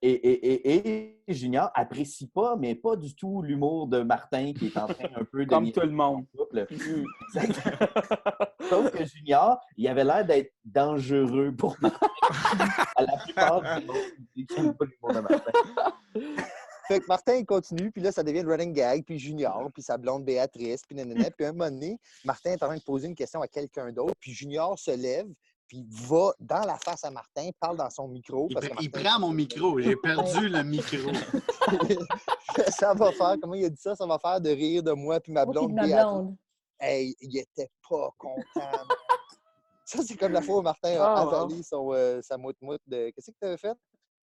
Et Junior apprécie pas, mais pas du tout l'humour de Martin qui est en train un peu de... Comme tout le monde. Sauf que Junior, il avait l'air d'être dangereux pour Martin. À la plupart du monde, ils n'aiment pas l'humour de Martin. Fait que Martin, il continue, puis là, ça devient le running gag, puis Junior, puis sa blonde Béatrice, puis nanana. Puis à un moment donné, Martin est en train de poser une question à quelqu'un d'autre, puis Junior se lève, puis va dans la face à Martin, parle dans son micro. Parce que Il Martin- prend mon micro. J'ai perdu le micro. Ça va faire, comment il a dit ça? Ça va faire de rire de moi, puis ma OK, blonde de ma Béatrice. blonde. Hey, il était pas content. Man. Ça, c'est comme la fois où Martin a avalé sa moute-moute de... Qu'est-ce que tu avais fait?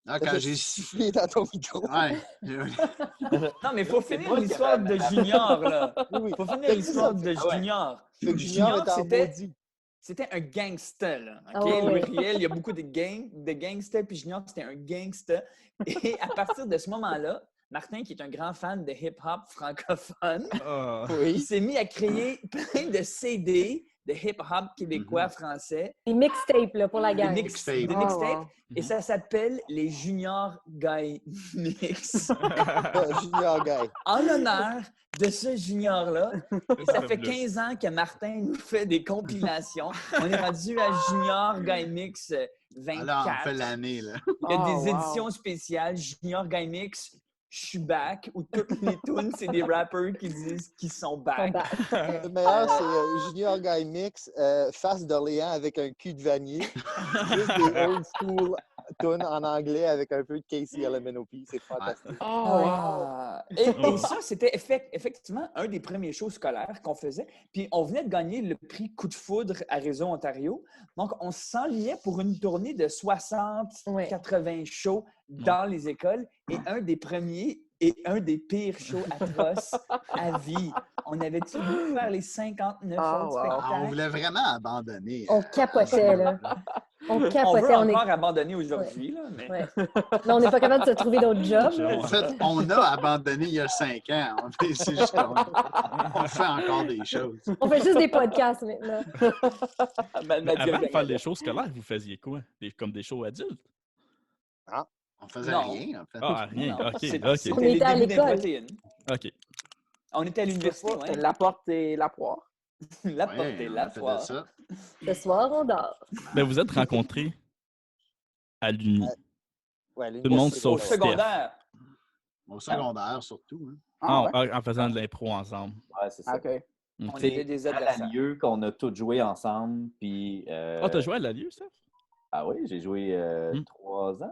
Ah, T'as quand fait j'ai... siffler dans ton micro. Ouais. Non, mais il faut finir moi qui l'histoire avais- de Junior, là. Oui, oui. Il faut finir Fait que l'histoire ça, de ah ouais. Junior. Fait que Junior est en c'était maudit. C'était un gangster, là. Ah OK? ouais, Louis ouais. Riel, il y a beaucoup de gangsters, puis Junior, c'était un gangster. Et à partir de ce moment-là, Martin, qui est un grand fan de hip-hop francophone, Ah. il Oui. s'est mis à créer plein de CD de hip-hop québécois, français, Des mixtapes là, pour la des gang. Mixtape. mixtapes, et ça s'appelle les Junior Guy Mix. Junior Guy. En l'honneur de ce junior-là. Et ça fait 15 ans que Martin nous fait des compilations. On est rendu à Junior Guy Mix 24. Alors, on fait l'année, là. Il y a Oh, des wow. éditions spéciales, Junior Guy Mix, je suis back, où toutes les tunes, c'est des rappers qui disent qu'ils sont back. Le meilleur, c'est Junior Guy Mix, face d'Orléans avec un cul de vanier. Juste des old school tunes en anglais avec un peu de Casey LMNOP. C'est fantastique. Et ça, c'était effectivement un des premiers shows scolaires qu'on faisait. Puis on venait de gagner le prix Coup de foudre à Réseau Ontario. Donc, on s'enlignait pour une tournée de 60-80 shows dans les écoles. Et un des premiers et un des pires shows atroces à vie. On avait-tu voulu faire les 59 autres On spectacles? voulait vraiment abandonner. On capotait, là. On On veut capotait. On est... encore abandonner aujourd'hui, là, mais... Ouais. Là, on n'est pas capable de se trouver d'autres jobs. là. En fait, on a abandonné il y a 5 ans. C'est juste qu'on fait encore des choses. On fait juste des podcasts maintenant. Mais avant de faire des shows scolaires, vous faisiez quoi? Comme des shows adultes? On faisait Non. rien, en fait. Ah, rien. Non, OK, c'était OK. On était à les débuts l'école. d'Improtéine. OK. On était à l'université, ouais. La porte et la poire. La Ouais, porte et on la faisait poire. ça. Ce soir, on dort. Ben, vous êtes rencontrés à l'Uni. Ouais, Tout le monde c'est sauf Au drôle. Steph. secondaire. Au secondaire, surtout. Hein. Ah, ouais. En faisant de l'impro ensemble. Ouais, c'est ça. OK. On C'est était des à adversaires. l'alieu qu'on a tous joué ensemble. Puis, Ah, t'as joué à l'Alieu, ça? Ah oui, j'ai joué 3 ans,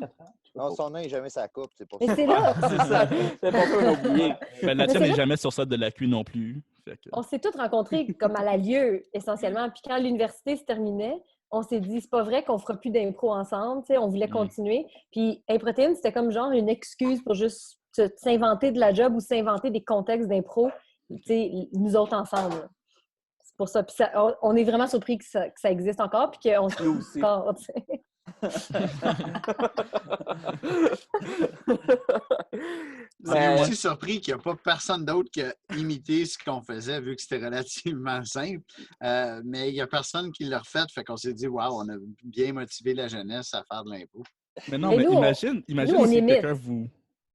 4 ans. Je sais pas Non, trop. son nom n'est jamais sa coupe, c'est pour Mais ça. c'est là, C'est ça. C'est pour ça qu'on a oublié. Ben, la Mais tienne c'est n'est là- jamais sur celle de la Q non plus. Fait que... on s'est tous rencontrés comme à la lieu, essentiellement. Puis quand l'université se terminait, on s'est dit, c'est pas vrai qu'on fera plus d'impro ensemble. Tu sais, on voulait continuer. Puis Improtéine, c'était comme genre une excuse pour juste s'inventer de la job ou s'inventer des contextes d'impro, tu sais, nous autres ensemble. C'est pour ça. Puis on est vraiment surpris que ça existe encore, puis qu'on se Nous aussi. encore, tu sais. On est Mais- aussi surpris qu'il n'y a pas personne d'autre qui a imité ce qu'on faisait, vu que c'était relativement simple. Mais il n'y a personne qui l'a refait, fait qu'on s'est dit, waouh, on a bien motivé la jeunesse à faire de l'impro. Mais non, Mais mais nous, imagine on si imite. quelqu'un vous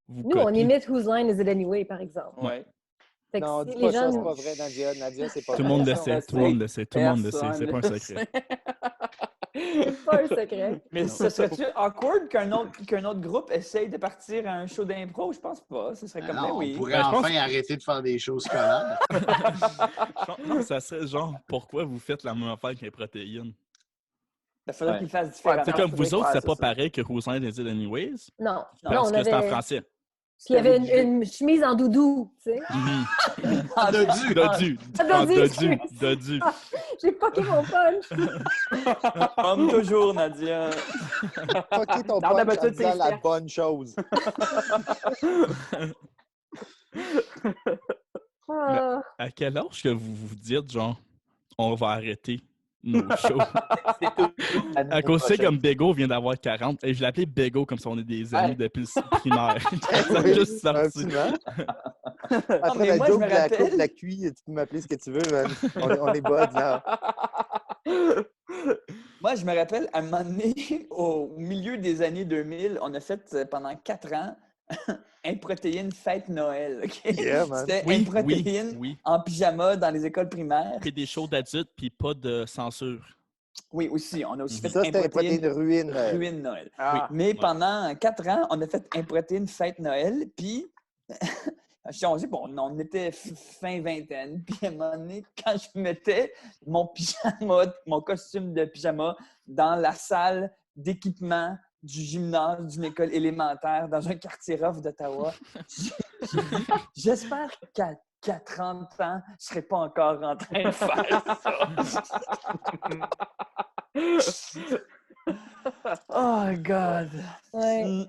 Nous, on copie. imite Whose Line Is It Anyway, par exemple. Ouais. Fait que Non, si dis les pas ça, gens c'est nous- pas vrai, Nadia. Nadia, c'est pas Tout le vrai. monde le ça. sait, tout le monde le sait, tout le monde le sait. C'est pas un secret. C'est pas un secret. Mais ce serait-tu awkward qu'un autre groupe essaye de partir à un show d'impro? Je pense pas. Ce serait comme, Non, oui. on pourrait Ben, je pense enfin que- arrêter de faire des choses scolaires. Non, ça serait genre, pourquoi vous faites la même affaire qu'un protéine? Il faudrait Ouais. qu'ils fassent différemment. C'est comme vous autres, ouais, c'est c'est pas ça. pareil que Rosin Is It Anyways? Non. Non, Non, Parce on que c'est en avait... français. Puis il y avait une chemise en doudou, tu sais. En dodu. Dodu. Ah, dodu, Dodu. excuse. Dodu. J'ai fucké mon punch. Comme toujours, Nadia. Fucker ton Non, punch en d'habitude, disant c'est la fait. bonne chose. Ah. À quel âge que vous vous dites, genre, on va arrêter nos shows? À cause c'est comme Bego vient d'avoir 40. Et je l'appelais Bego comme si on est des amis Ouais. depuis le primaire. Ça a Oui, juste sorti. absolument. Après mais la moi, je joke me de la rappelle- coupe, de la cuille, tu peux m'appeler ce que tu veux, man. On est buds, là. Moi, je me rappelle, à un moment donné, au milieu des années 2000, on a fait pendant 4 ans un protéine fête Noël. OK? Yeah, man. C'était Oui, un protéine oui. en pyjama dans les écoles primaires. Puis des shows d'adultes, puis pas de censure. Oui, aussi. On a aussi fait Ça, c'était un une protéine ruine. ruine Noël. Ah, Mais Ouais. pendant 4 ans, on a fait un protéine fête Noël, puis on dit, bon, on était fin vingtaine, puis à un moment donné, quand je mettais mon pyjama, mon costume de pyjama dans la salle d'équipement du gymnase d'une école élémentaire dans un quartier rough d'Ottawa, j'espère qu'à 30 ans, je ne serai pas encore en train de faire ça. Oh, God! Ouais.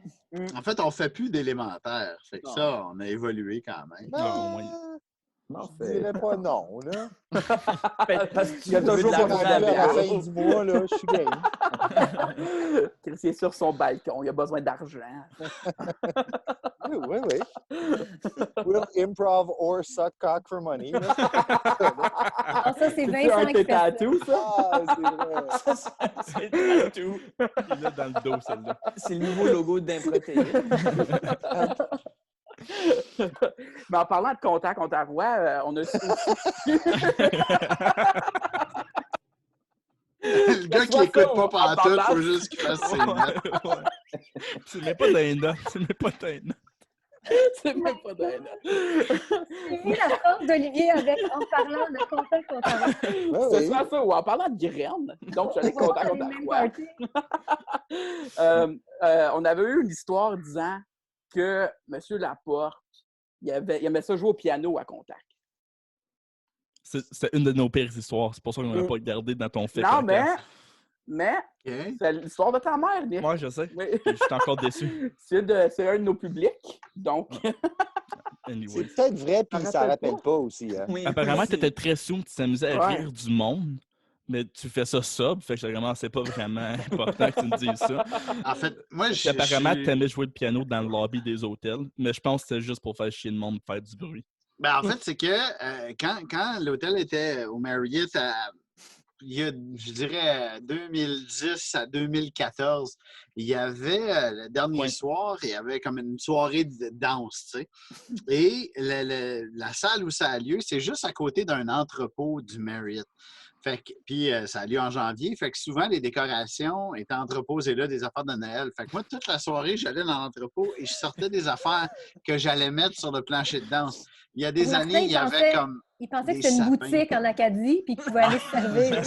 En fait, on ne fait plus d'élémentaire. Fait que Non. ça, on a évolué quand même. Non, oui. Non, je dirais pas non, là. Parce que Il y a tu veux toujours de pas l'argent À la avec. fin du mois, là, je suis game. Chris est sur son balcon, il a besoin d'argent. Oui, oui, oui. Will improv or suck cock for money. Là. Ah, ça, c'est C'est-tu Vincent un de qui tes fait ça. tatous, ça? Ah, c'est vrai. C'est tout. Il est là dans le dos, celle-là. C'est le nouveau logo d'Improtéine. Mais en parlant de contact Ontario, on a aussi... Le gars qui Soit écoute ça, pas on pantoute, il parle. faut juste qu'il fasse ses notes. Ouais. C'est même pas d'un note. C'est même pas d'un note. C'est même pas d'un J'ai mis la force d'Olivier avec en parlant de contact Ontario. Ouais, C'est oui. soit ça, ou en parlant de graines. Donc, j'allais contact Les mêmes Ontario. parties. On avait eu une histoire disant que M. Laporte, il aimait ça jouer au piano à contact. C'était une de nos pires histoires. C'est pour ça qu'on l'a pas gardé dans ton fait. Non, cocasse. mais OK. c'est l'histoire de ta mère, Nick. Moi, je sais. Oui. Puis je suis encore déçu. C'est un de nos publics. Donc, Anyway. C'est peut-être vrai, puis Ça ça rappelle rappelle pas aussi. Hein. Oui, Apparemment, aussi. tu étais très sous, tu t'amusais à Ouais. rire du monde, mais tu fais ça sobre, fait que je vraiment, c'est pas vraiment important que tu me dises ça. En fait, moi, Puis apparemment, tu aimais jouer le piano dans le lobby des hôtels, mais je pense que c'était juste pour faire chier le monde, faire du bruit. Ben, en fait, c'est que quand l'hôtel était au Marriott, il y a, je dirais, 2010 à 2014, il y avait le dernier Ouais. soir, il y avait comme une soirée de danse, tu sais. Et la salle où ça a lieu, c'est juste à côté d'un entrepôt du Marriott. Puis ça a lieu en janvier. Fait que souvent, les décorations étaient entreposées là, des affaires de Noël. Fait que moi, toute la soirée, j'allais dans l'entrepôt et je sortais des affaires que j'allais mettre sur le plancher de danse. Il y a des Martin, années, il y avait comme il pensait des que c'était une sapins. boutique en Acadie puis qu'il pouvait aller se servir.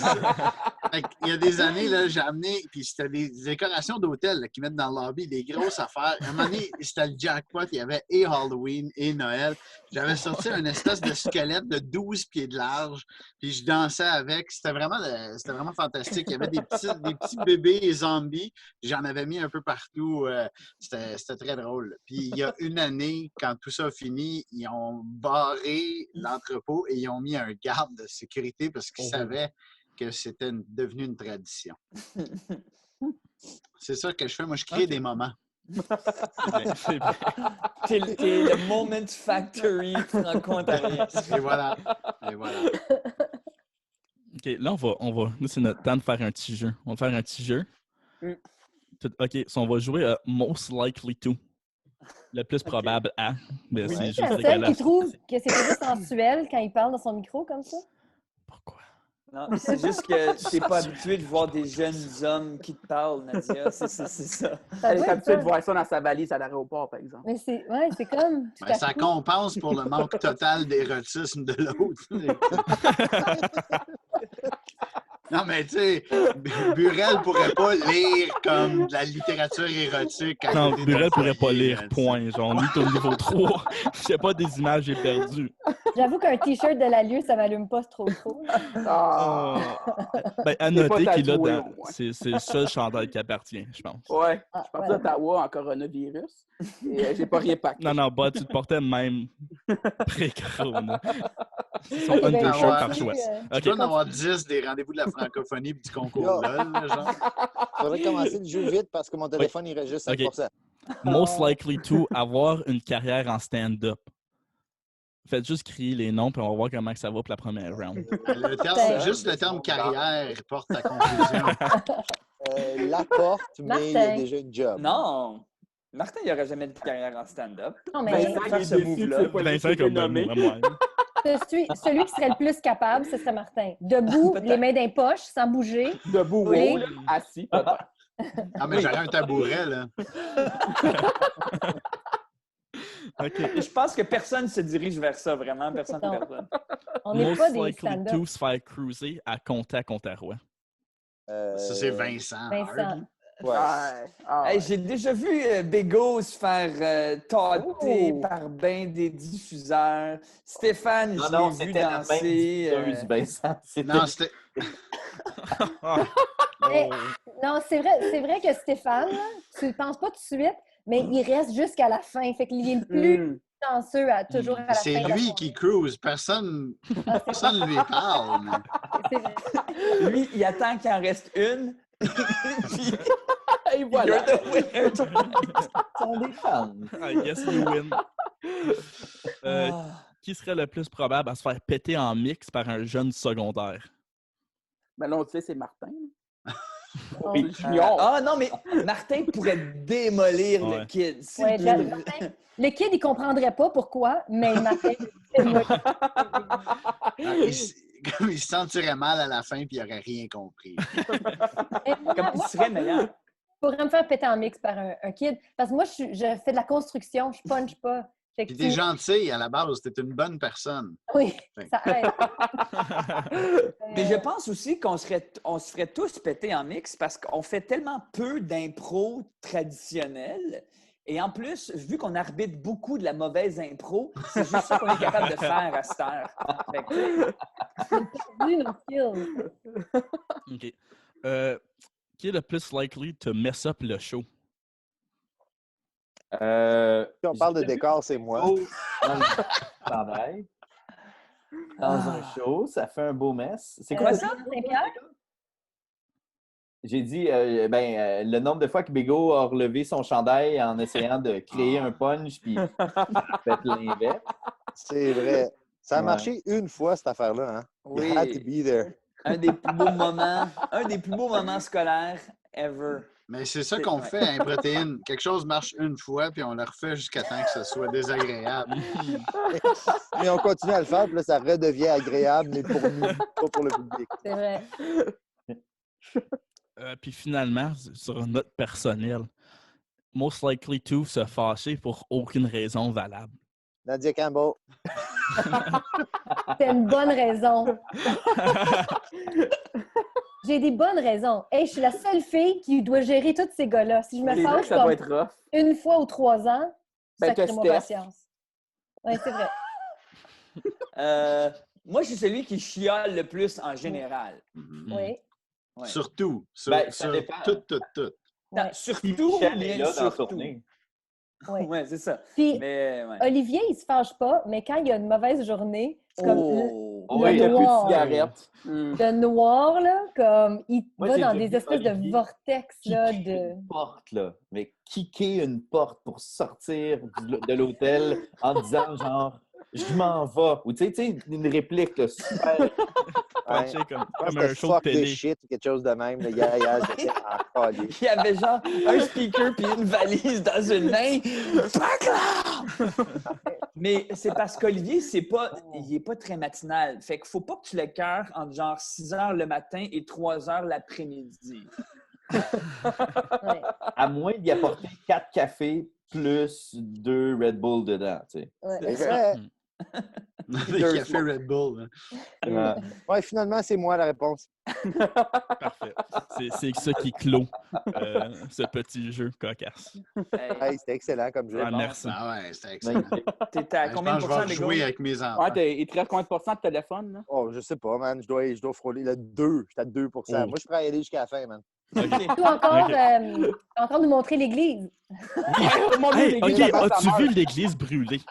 Fait que il y a des années, là, j'ai amené, puis c'était des décorations d'hôtel là, qui mettent dans le lobby, des grosses affaires. À un moment donné, c'était le jackpot, il y avait et Halloween et Noël. J'avais sorti une espèce de squelette de 12 pieds de large, puis je dansais avec. C'était vraiment fantastique. Il y avait des petits bébés zombies, j'en avais mis un peu partout. C'était très drôle. Puis il y a une année, quand tout ça a fini, ils ont barré l'entrepôt et ils ont mis un garde de sécurité parce qu'ils savaient que c'était devenu une tradition. C'est ça que je fais. Moi, je crée des moments. C'est bien. T'es le Moment Factory franco-ontarien. Et voilà. Et voilà. OK, là, nous, c'est notre temps de faire un petit jeu. On va faire un petit jeu. OK, so on va jouer à Most Likely To. Le plus probable à. Mais c'est C'est juste la seule dégueulasse. qui trouve que c'est toujours sensuel quand il parle dans son micro comme ça. Pourquoi? Non, mais c'est juste que t'es pas habitué de voir des jeunes hommes qui te parlent, Nadia. C'est ça. Ça Elle est doit être habituée ça. de voir ça dans sa valise à l'aéroport, par exemple. Mais c'est comme. tout Ben, à ça coup. compense pour le manque total d'érotisme de l'autre. Non, mais tu sais, Burel pourrait pas lire comme de la littérature érotique. à Non, côté Burel d'un pourrait pas foyer, lire, point. Genre, on est au niveau 3. Je sais pas des images, j'ai perdu. J'avoue qu'un t-shirt de l'allure, ça m'allume pas trop. Ah! Ben, à C'est pas noter qu'il a tatoué, dans... au moins. C'est le seul chandail qui appartient, je pense. Ouais, Ah, je suis parti voilà. d'Ottawa en coronavirus et j'ai pas rien pacté. Non, bah, tu le portais même pré-corona. Ce sont Ok, ben, undershirts par continue, choix. Tu OK. dois en avoir 10 des rendez-vous de la francophonie et du concours Yo. LOL, là, genre. Faudrait commencer le jeu vite parce que mon téléphone, il reste juste 5%. Most likely to avoir une carrière en stand-up. Faites juste crier les noms, puis on va voir comment que ça va pour la première round. Juste le terme carrière porte à confusion. Laporte, mais il y a Martin. déjà une job. Non! Martin, il n'y aurait jamais de carrière en stand-up. Non, mais Vincent, il faire est ce déçu, move-là. tu sais pas Vincent, qui comme t'es nommé. moi. celui qui serait le plus capable, ce serait Martin. Debout, Peut-être. les mains dans les poches, sans bouger. Debout, Oui. haut, là, assis, peut-être. Ah, mais j'aurais un tabouret, là. OK. Et je pense que personne se dirige vers ça, vraiment. Personne. Non. On n'est Most pas des likely stand-up. to se faire cruiser à Contact-Ontario. Ça, c'est Vincent. Vincent. Hard. Ouais. Hey, j'ai déjà vu Bégo se faire tâter Oh. par ben des diffuseurs. Stéphane, Non, je non, l'ai vu c'était la même danser. diffuseuse, Vincent. C'était- Non, c'était. Mais- non, c'est vrai que Stéphane, là, tu ne penses pas tout de suite, mais il reste jusqu'à la fin. Fait qu'il est le plus chanceux toujours à la fin. C'est de la lui soirée. qui cruise. Personne ne lui parle. mais- C'est vrai. Lui, il attend qu'il en reste une. Puis, Et voilà. you're the winner. sont des fans. I guess you win. Ah. Qui serait le plus probable à se faire péter en mix par un jeune secondaire? Mais là, on sait, c'est Martin. Oh. C'est le junior. Ah non, mais Martin pourrait démolir le Ouais. kid. Si Ouais, le kid- Martin, le kid, il comprendrait pas pourquoi, mais Martin, Comme il se sentirait mal à la fin puis il n'aurait rien compris. Comme il serait meilleur. pourrais me faire péter en mix par un kid. Parce que moi, je fais de la construction, je punch pas. Fait que Puis t'es gentil à la base, t'es une bonne personne. Oui, ça aide. Mais je pense aussi qu'on se ferait tous péter en mix parce qu'on fait tellement peu d'impro traditionnelle. Et en plus, vu qu'on arbitre beaucoup de la mauvaise impro, c'est juste ça qu'on est capable de faire à cette heure. Fait que, Perdu nos skills. OK. Qui est le plus likely to mess up le show? Si on parle de j'ai vu décor, c'est moi. Dans le chandail. Dans un show, ça fait un beau mess. C'est quoi ça? Saint-Pierre? J'ai dit le nombre de fois que Bégo a relevé son chandail en essayant de créer un punch puis fait l'inverse. C'est vrai. Ça a Ouais. marché une fois, cette affaire-là. Hein? Oui. You had to be there. un des plus beaux moments scolaires ever. Mais c'est ça qu'on fait à Protéine. Quelque chose marche une fois, puis on le refait jusqu'à temps que ce soit désagréable. Mais on continue à le faire, puis là, ça redevient agréable, mais pour nous, pas pour le public. C'est vrai. Puis finalement, sur une note personnelle, most likely to se fâcher pour aucune raison valable. Nadia Campbell. C'est une bonne raison. J'ai des bonnes raisons. Hey, je suis la seule fille qui doit gérer tous ces gars-là. Si je me C'est vrai que fâche ça doit comme être rough. une fois ou 3 ans, Ben, t'as sacrez-moi Steph. patience. Oui, c'est vrai. Moi, je suis celui qui chiale le plus en général. Oui. Ouais. Surtout. Ben, ça sur dépend. tout. Non, Ouais. surtout, Michel est bien là dans la surtout. tournée. Oui. Ouais, c'est ça. Puis, Mais, ouais. Olivier, il se fâche pas, mais quand il y a une mauvaise journée, c'est comme Oh. le Oui, Il n'y a plus de noir. cigarettes. Hmm. Le noir, là, comme il Moi, va j'ai dans déjà des vu espèces de Olivier vortex, là, Kicker de... une porte, là. Mais kicker une porte pour sortir de l'hôtel en disant, genre, je m'en vais. Ou tu sais, une réplique, là, super. Punché Je comme pense un que show de fuck télé. this shit ou quelque chose de même. Le gars, j'étais en folie. Il y avait genre un speaker puis une valise dans une main. Fuck là! Mais c'est parce qu'Olivier, il n'est pas très matinal. Fait qu'il faut pas que tu l'écœures entre genre 6 h le matin et 3 h l'après-midi. Ouais. À moins d'y apporter 4 cafés plus 2 Red Bull dedans, tu sais. Ouais. C'est vrai. Des cafés Red Bull. Ouais. Ouais, finalement, c'est moi la réponse. Parfait. C'est ça qui clôt ce petit jeu cocasse. Hey, c'était excellent comme jeu. Ah, bon. merci. Ah ouais, c'était excellent. T'es à Je combien de pense que je pourcents, vais les jouer gars? avec mes enfants. Ouais, il te reste combien de pourcents de téléphone, là? Oh, je sais pas, man. Je dois frôler le 2. J'étais à 2 Oh. Moi, je suis prêt à y aller jusqu'à la fin, man. OK. Tu vas encore nous montrer l'église. Mon Dieu, Hey, l'église OK, avant sa as-tu mort. vu l'église brûler?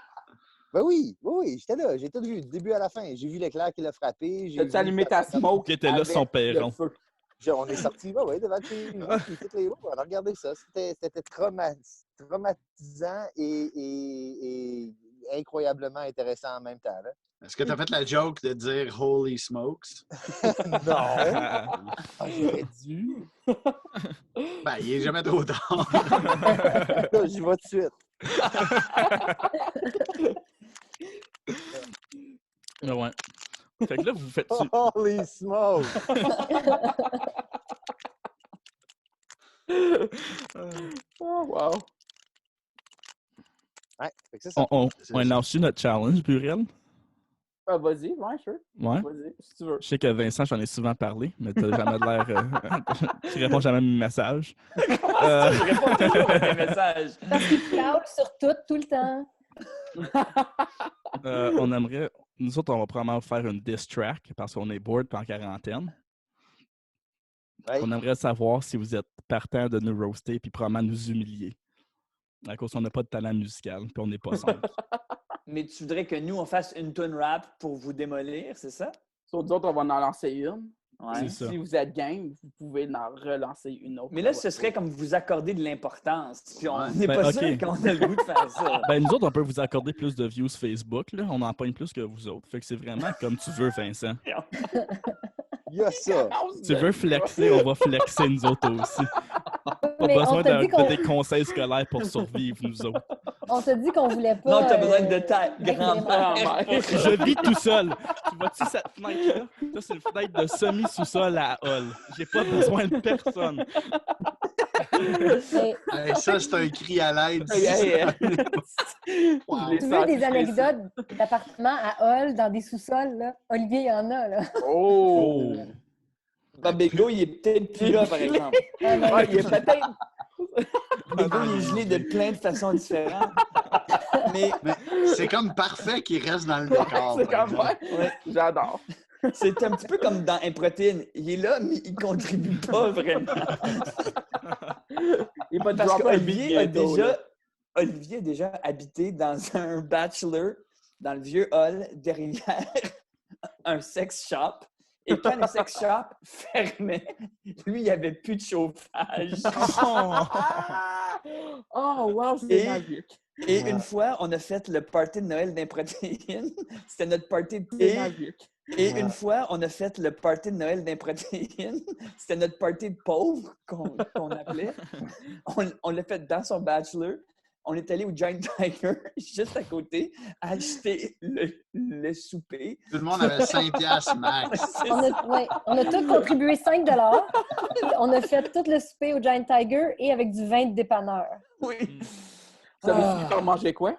Ben oui, j'étais là. J'ai tout vu, du début à la fin. J'ai vu l'éclair qui l'a frappé. J'ai T'as-tu vu allumé ta smoke? Qui était là, avec son perron. le feu? On est sortis, devant chez nous, puis toutes les on a regardé ça. C'était traumatisant et incroyablement intéressant en même temps. Là. Est-ce que tu as fait la joke de dire Holy Smokes? Non! Ah, j'aurais dû. Ben, il n'est jamais trop tard. J'y vais tout de suite. Ouais. Fait que là, vous faites... Holy smoke! Oh, wow. Ouais, fait que ça. On lance notre challenge, Buriel? Ah, vas-y, ouais, sure. Ouais. Vas-y, si tu veux. Je sais que Vincent, j'en ai souvent parlé, mais tu n'as jamais de l'air... tu réponds jamais à mes messages. Je réponds toujours à tes messages. Parce qu'il floute sur tout le temps. On aimerait... Nous autres, on va probablement faire une diss track parce qu'on est bored puis en quarantaine. Ouais. On aimerait savoir si vous êtes partant de nous roaster puis probablement nous humilier. À cause qu'on n'a pas de talent musical puis on n'est pas 5. Mais tu voudrais que nous, on fasse une tune rap pour vous démolir, c'est ça? Sur nous autres, on va en lancer une. Ouais. C'est ça. Si vous êtes game, vous pouvez en relancer une autre. Mais là, ce serait comme vous accorder de l'importance. Puis on Ouais. n'est Ben, pas ok. sûr qu'on a le goût de faire ça. Ben, nous autres, on peut vous accorder plus de views Facebook. Là. On en pogne plus que vous autres. Fait que c'est vraiment comme tu veux, Vincent. Il y a ça. Tu veux flexer, on va flexer nous autres aussi. Pas Mais besoin on t'a dit de des conseils scolaires pour survivre, nous autres. On t'a dit qu'on voulait pas... Non, t'as besoin de ta grand-mère. grand-mère. Je vis tout seul. Tu vois-tu cette fenêtre-là? Ça, c'est une fenêtre de semi-sous-sol à Hall. J'ai pas besoin de personne. Mais Hey, ça, c'est un cri à l'aide. Wow. Les tu veux des sensibiliser. anecdotes d'appartements à Hall, dans des sous-sols, là? Olivier, il y en a, là. Oh! Babego, il est peut-être plus là, par exemple. Ah, non, Ouais, il est peut-être... Babego, il est gelé de plein de façons différentes. Mais Mais c'est comme parfait qu'il reste dans le décor. C'est par comme exemple. ouais. J'adore. c'est un petit peu comme dans Improtéine. Il est là, mais il contribue pas vraiment. Il est pas Parce drop un qu'Olivier beat a bientôt, déjà, là. Olivier a déjà habité dans un bachelor, dans le vieux hall, derrière un sex shop. Et quand le sex shop fermait, lui, il n'y avait plus de chauffage. Oh, wow, c'est Et- magique. Et une fois, on a fait le party de Noël d'improtéines. C'était notre party de Magique. Et une fois, on a fait le party de Noël d'improtéines. C'était notre party de pauvres qu'on appelait. On l'a fait dans son bachelor. On est allé au Giant Tiger, juste à côté, acheter le souper. Tout le monde avait 5 piastres max. On a tous contribué 5 On a fait tout le souper au Giant Tiger et avec du vin de dépanneur. Oui. Ça veut dire qu'on mangeait quoi?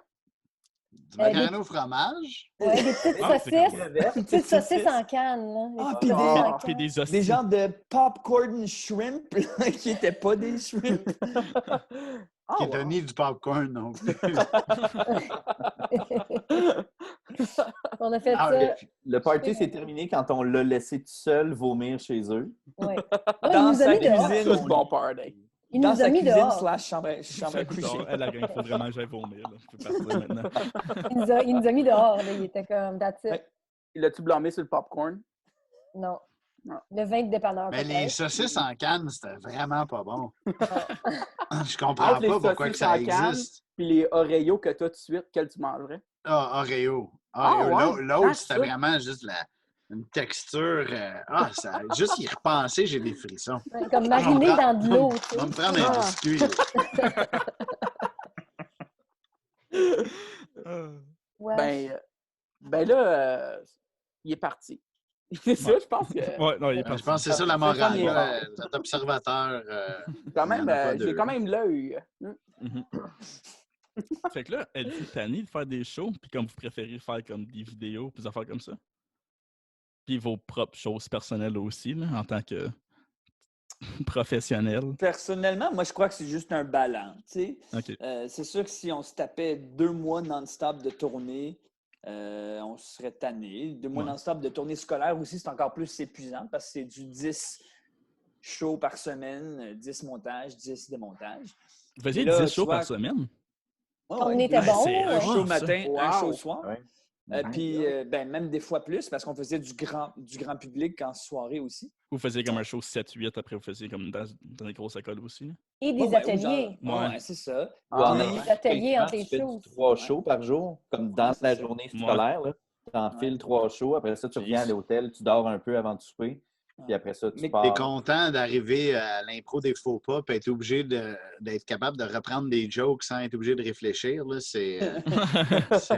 Du macaroni au fromage. Ouais, des petites saucisses. Des petites saucisses en canne. Là. Des Ah, petites puis saucisses en Puis canne. des hosties. Des genres de popcorn shrimp là, qui n'étaient pas des shrimp. Qui était ni du popcorn non plus. On a fait Ah, ça. Le party s'est terminé quand on l'a laissé tout seul vomir chez eux. Ouais. Dans Il nous a sa mis dehors. cuisine. C'est bon party. Il Dans nous a sa mis cuisine dehors. chambre à coucher. Elle a il faut vraiment que j'aille vomir. Là. Je peux partir maintenant. Il nous a mis dehors. Là. Il était comme, that's it. Ouais. L'as-tu blâmé sur le popcorn? Non. Non. Le vin de dépanneur. Mais les peut-être. saucisses en canne, c'était vraiment pas bon. Je comprends Entre les pas pourquoi que saucisses ça en canne, existe. puis les Oreos que toi, tout de suite, quels tu mangerais? Ah, Oreo. Ah, ouais? L'autre, Ah, c'était ça. vraiment juste une texture. Juste y repenser, j'ai des frissons. Ouais, comme mariné dans de l'eau. tu sais. On va me prendre un Ah. biscuit. Ouais. Ben là, il est parti. C'est ça, je pense que Ouais, non, il est Je parti. pense que c'est ça la C'est morale. premier là. Cet observateur. quand il y même, en a pas j'ai deux. quand même l'œil. Mhm. Fait que là, êtes-vous tanné de faire des shows, puis comme vous préférez faire comme des vidéos, puis des affaires comme ça? Puis vos propres choses personnelles aussi, là, en tant que professionnel. Personnellement, moi, je crois que c'est juste un ballon. Tu sais. OK. C'est sûr que si on se tapait 2 mois non-stop de tournée, on serait tanné. 2 mois Ouais. non-stop de tournée scolaire aussi, c'est encore plus épuisant parce que c'est du 10 shows par semaine, 10 montages, 10 démontages. Vous faisiez Et là, 10 shows tu vois- par semaine? Ouais, On ouais. était bon. c'est Un show rough, ça. matin, un Wow. show soir. Ouais. Puis même des fois plus parce qu'on faisait du grand public en soirée aussi. Vous faisiez comme un show 7-8, après vous faisiez comme dans les grosses écoles aussi? Là? Et des Ouais, ou ateliers. genre- Ouais. ouais, c'est ça. Ah, Puis- ouais. Des ateliers entre les Tu fais shows. 3 Ouais. shows par jour, comme dans c'est la ça. journée scolaire. Tu enfiles 3 shows, après ça, tu reviens à l'hôtel, tu dors un peu avant de souper, puis après ça, tu Mais pars. T'es content d'arriver à l'impro des faux pas et être obligé d'être capable de reprendre des jokes sans être obligé de réfléchir. Là, c'est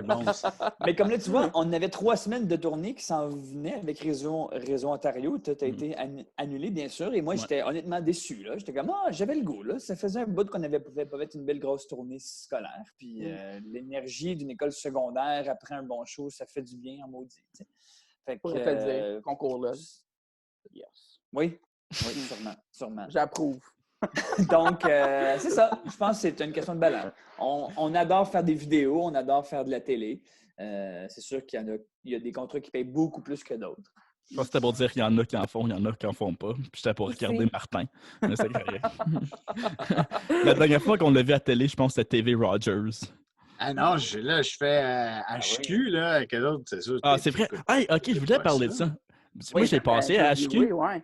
bon. Ça. Mais comme là, tu vois, on avait 3 semaines de tournée qui s'en venaient avec Réseau Ontario. Tout a été annulé, bien sûr. Et moi, Ouais. j'étais honnêtement déçu. Là. J'étais comme, j'avais le goût. Là. Ça faisait un bout qu'on avait pouvait pas être une belle grosse tournée scolaire. Puis l'énergie d'une école secondaire après un bon show, ça fait du bien en maudit. Tu sais. Fait que, Pour te le dire, concours-là. Yes. oui, sûrement. J'approuve. Donc, c'est ça. Je pense que c'est une question de balance. On adore faire des vidéos, on adore faire de la télé. C'est sûr qu'il y a des contrats qui payent beaucoup plus que d'autres. Je pense que c'était pour dire qu'il y en a qui en font, il y en a qui en font pas. Puis j'étais pour Aussi. regarder Martin. Mais c'est correct. La dernière fois qu'on l'a vu à la télé, je pense que c'était TV Rogers. Ah non, je fais HQ là, avec eux autres, c'est sûr. Ah, c'est vrai. Hey, OK, je voulais pas parler de ça. ça. Moi, j'ai passé à HQ, Oui, ouais.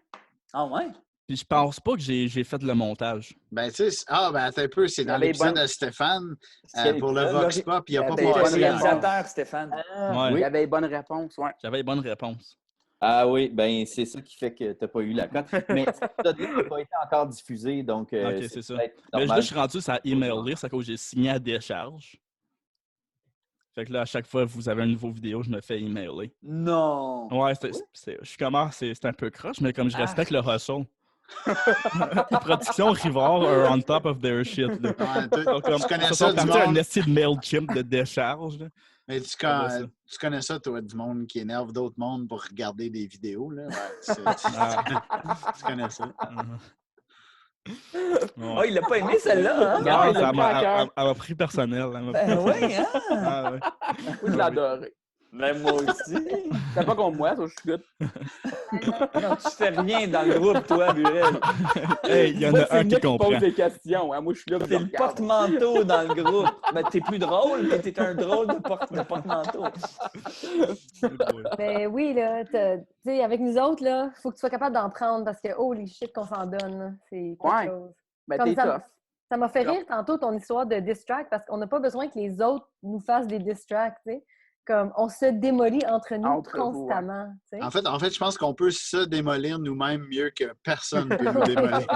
Ah ouais? puis je pense pas que j'ai fait le montage. Ben, tu sais, attends un peu, c'est dans Il y avait l'épisode bonne- de Stéphane Quel pour le épisode? Vox Pop, il n'a pas avait T'es passé. le bonne réalisateur, Stéphane. Ouais. Il y avait les bonnes réponses, ouais. J'avais les bonnes réponses. Ah oui, ben c'est ça qui fait que tu n'as pas eu la cote. Mais cet épisode-là n'a pas été encore diffusé, donc Ok, c'est ça. peut-être Mais là, normal. je suis rendu sur email lire, c'est à cause que j'ai signé à décharge. Fait que là, à chaque fois que vous avez une nouvelle vidéo, je me fais emailer. Non! Ouais, je suis comme, c'est un peu croche, mais comme je respecte le hustle. Production Rivard are on top of their shit. Là. Ouais, toi, Donc, comme, tu connais ils se ça sont du partis un monde, esti de MailChimp de décharge. Là. mais Ah, ben, tu connais ça, toi, du monde qui énerve d'autres mondes pour regarder des vidéos. Là. Ouais, Ah. tu connais ça. Oh, il l'a pas aimé celle-là, hein? Non, Non, il ça a pris à cœur. elle m'a pris personnel. Elle m'a Ben pris- oui, hein? Ah, ouais. Moi, je l'adorais. Ben moi aussi. C'est pas contre moi, ça, je suis good. Non, tu fais rien dans le groupe, toi, Burel. Hey, il y en Moi, a c'est un le qui gars qui comprend. pose des questions. Hein. Moi, je suis là pour T'es le regarder. porte-manteau dans le groupe. Ben, t'es plus drôle, mais t'es un drôle de porte-manteau. Mais oui, là, tu sais, avec nous autres, là, faut que tu sois capable d'en prendre parce que, holy shit, qu'on s'en donne, là. C'est quelque Ouais. chose. Ben, Comme t'es ça, tough. Ça m'a fait rire tantôt ton histoire de diss track parce qu'on n'a pas besoin que les autres nous fassent des diss tracks, tu sais. Comme on se démolit entre nous constamment. Tu sais. En fait, je pense qu'on peut se démolir nous-mêmes mieux que personne ne peut nous démolir.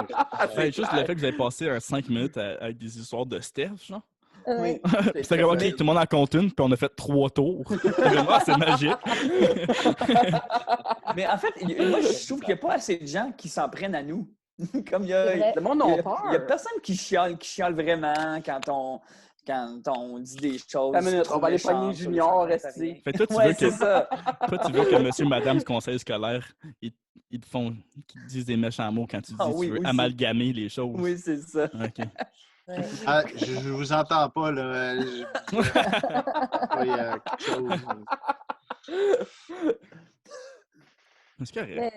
Juste le fait que vous avez passé 5 minutes avec des histoires de Steph, genre. Oui. C'était comme, OK, tout le monde en compte une, puis on a fait 3 tours. C'est magique. Mais en fait, moi, je trouve qu'il n'y a pas assez de gens qui s'en prennent à nous. Comme le monde a peur. Il n'y a personne qui chiale vraiment quand on dit des choses. On va aller pogner Junior, rester. Fait, toi, tu veux que monsieur, madame du conseil scolaire, ils te disent des méchants mots quand tu dis tu veux amalgamer les choses. Oui, c'est ça. OK. Je vous entends pas, là. Il y a quelque chose. C'est correct.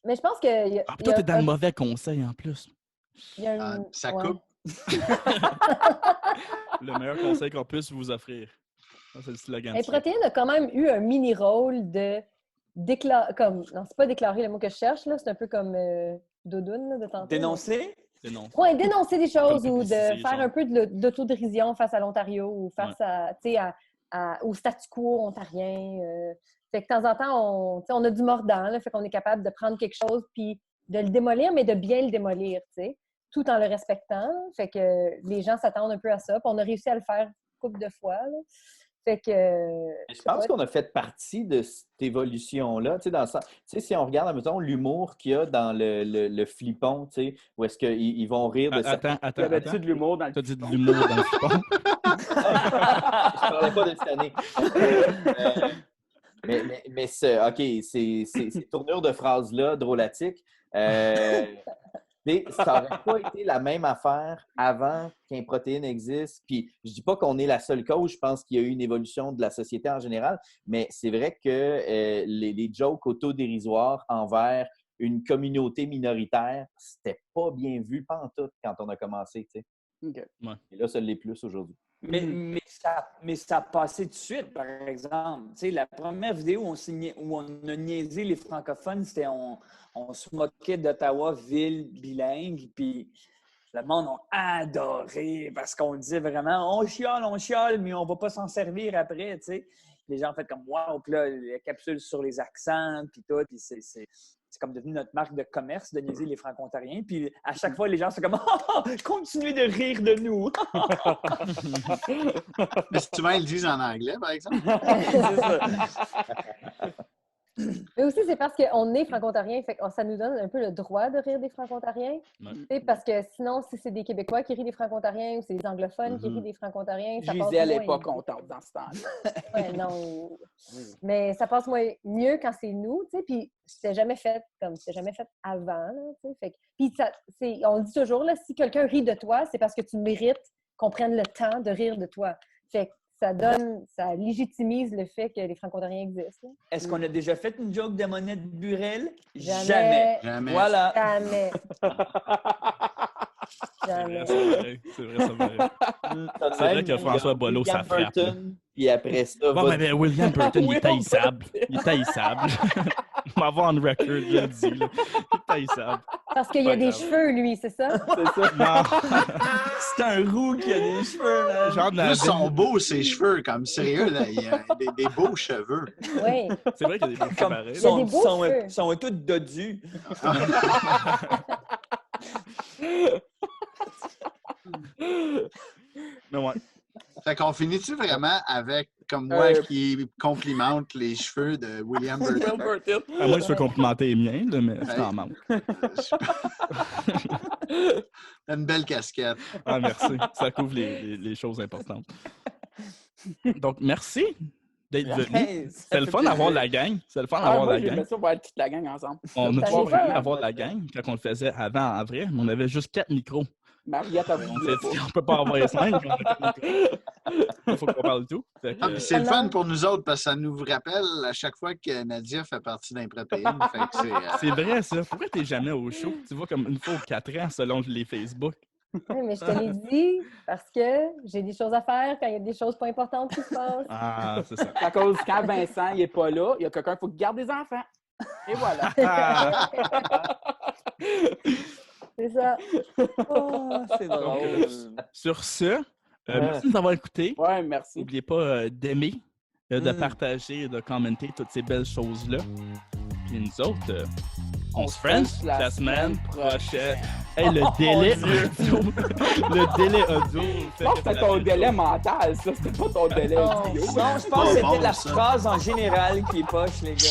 Mais je pense que... toi, t'es dans le mauvais conseil, en plus. Ça coupe. Le meilleur conseil qu'on puisse vous offrir. Ça, c'est le slogan. Mais Protéine a quand même eu un mini-rôle de déclarer... Non, c'est pas déclarer le mot que je cherche, là. C'est un peu comme Doudoune, là, de tantôt. Dénoncer? Oui, dénoncer des choses ou de publiciser, faire un peu d'autodérision face à l'Ontario ou face au statu quo ontarien. Fait que de temps en temps, on a du mordant, là, fait qu'on est capable de prendre quelque chose puis de le démolir, mais de bien le démolir, tu sais, tout en le respectant. Fait que les gens s'attendent un peu à ça. Puis on a réussi à le faire une couple de fois. Là. Fait que... Je pense qu'on a fait partie de cette évolution-là. Tu sais, dans le sens, tu sais, si on regarde, mettons, l'humour qu'il y a dans le flippon, tu sais, où est-ce qu'ils vont rire de ça. Attends. Y avait-tu de l'humour dans le flippon? Tu as dit de l'humour dans le flippon? Je parlais pas de cette année. Mais ces tournures de phrases-là, drôlatiques, ça n'aurait pas été la même affaire avant qu'un protéine existe. Puis, je dis pas qu'on est la seule cause. Je pense qu'il y a eu une évolution de la société en général. Mais c'est vrai que les jokes autodérisoires envers une communauté minoritaire, c'était pas bien vu pantoute quand on a commencé. Tu sais. Okay. Ouais. Et là, ça l'est plus aujourd'hui. Mais ça a passé tout de suite, par exemple. Tu sais, la première vidéo où on a niaisé les francophones, c'était on se moquait d'Ottawa, ville bilingue, puis le monde a adoré parce qu'on disait vraiment on chiale, mais on va pas s'en servir après, tu sais. Les gens ont fait comme wow, puis là, les capsules sur les accents, puis tout, puis c'est comme devenu notre marque de commerce de niaiser les franco-ontariens. Puis à chaque fois, les gens sont comme oh, continuez de rire de nous. Mais souvent, ils le disent en anglais, par exemple. C'est ça. Mais aussi, c'est parce qu'on est franco-ontarien, fait que ça nous donne un peu le droit de rire des franco-ontariens. Ouais. Parce que sinon, si c'est des Québécois qui rient des franco-ontariens ou c'est des anglophones qui rient des franco-ontariens, ça passe moins. Gisèle n'est pas contente dans ce temps-là. Ouais, non. Mais ça passe mieux quand c'est nous, tu sais, puis c'était jamais fait comme c'était jamais fait avant, là, tu sais. Fait que, puis on le dit toujours, là, si quelqu'un rit de toi, c'est parce que tu mérites qu'on prenne le temps de rire de toi. Fait que ça légitimise le fait que les franco-ontariens existent. Est-ce qu'on a déjà fait une joke de Monette Burel? Jamais. Voilà. Jamais. Jamais. C'est vrai, ça va. C'est vrai que François Boileau, ça frappe. Puis après ça... Bon, mais William Burton, il est taillissable. Il est taillissable. On va avoir un record, je le dis. Là. Il est taillissable. Parce qu'il y a des cheveux, lui, c'est ça? C'est ça. Non. C'est un roux qui a des cheveux. Là. Genre ils sont beaux, ses cheveux. Comme sérieux, là, il y a des beaux cheveux. Oui. C'est vrai qu'il y a des beaux cheveux pareils. Ils sont tous dodus. Mais ouais. Fait qu'on finit-tu vraiment avec, comme moi, qui complimente les cheveux de William Burton? Moi, je veux complimenter les miens, là, mais je t'en manque. T'as une belle casquette. Ah, merci. Ça couvre les choses importantes. Donc, merci d'être venu. C'est le fun d'avoir la gang. C'est le fun d'avoir la gang. Ça, on va être toute la gang ensemble. On a toujours voulu avoir la gang quand on le faisait avant, en vrai, mais on avait juste 4 micros. Mariette a voulu. On peut pas avoir 5. Il faut qu'on parle de tout. C'est le fun pour nous autres parce que ça nous rappelle à chaque fois que Nadia fait partie d'un protéine. C'est vrai, ça. Pourquoi t'es jamais au show? Tu vois comme une fois ou 4 ans selon les Facebook. Oui, mais je te l'ai dit parce que j'ai des choses à faire quand il y a des choses pas importantes qui se passent. Ah, c'est ça. À cause quand Vincent n'est pas là, il y a quelqu'un qui faut garder des enfants. Et voilà. C'est ça. Oh, c'est drôle. Sur ce, merci de nous avoir écoutés. Ouais, merci. N'oubliez pas d'aimer, de partager, de commenter toutes ces belles choses-là. Puis nous autres, on se French la semaine prochaine. Hey, le délai audio. Le délai audio. Je pense que c'était ton délai mental, ça. C'était pas ton délai audio. Non, je pense que c'était bon, la ça. phrase en général qui est poche, les gars.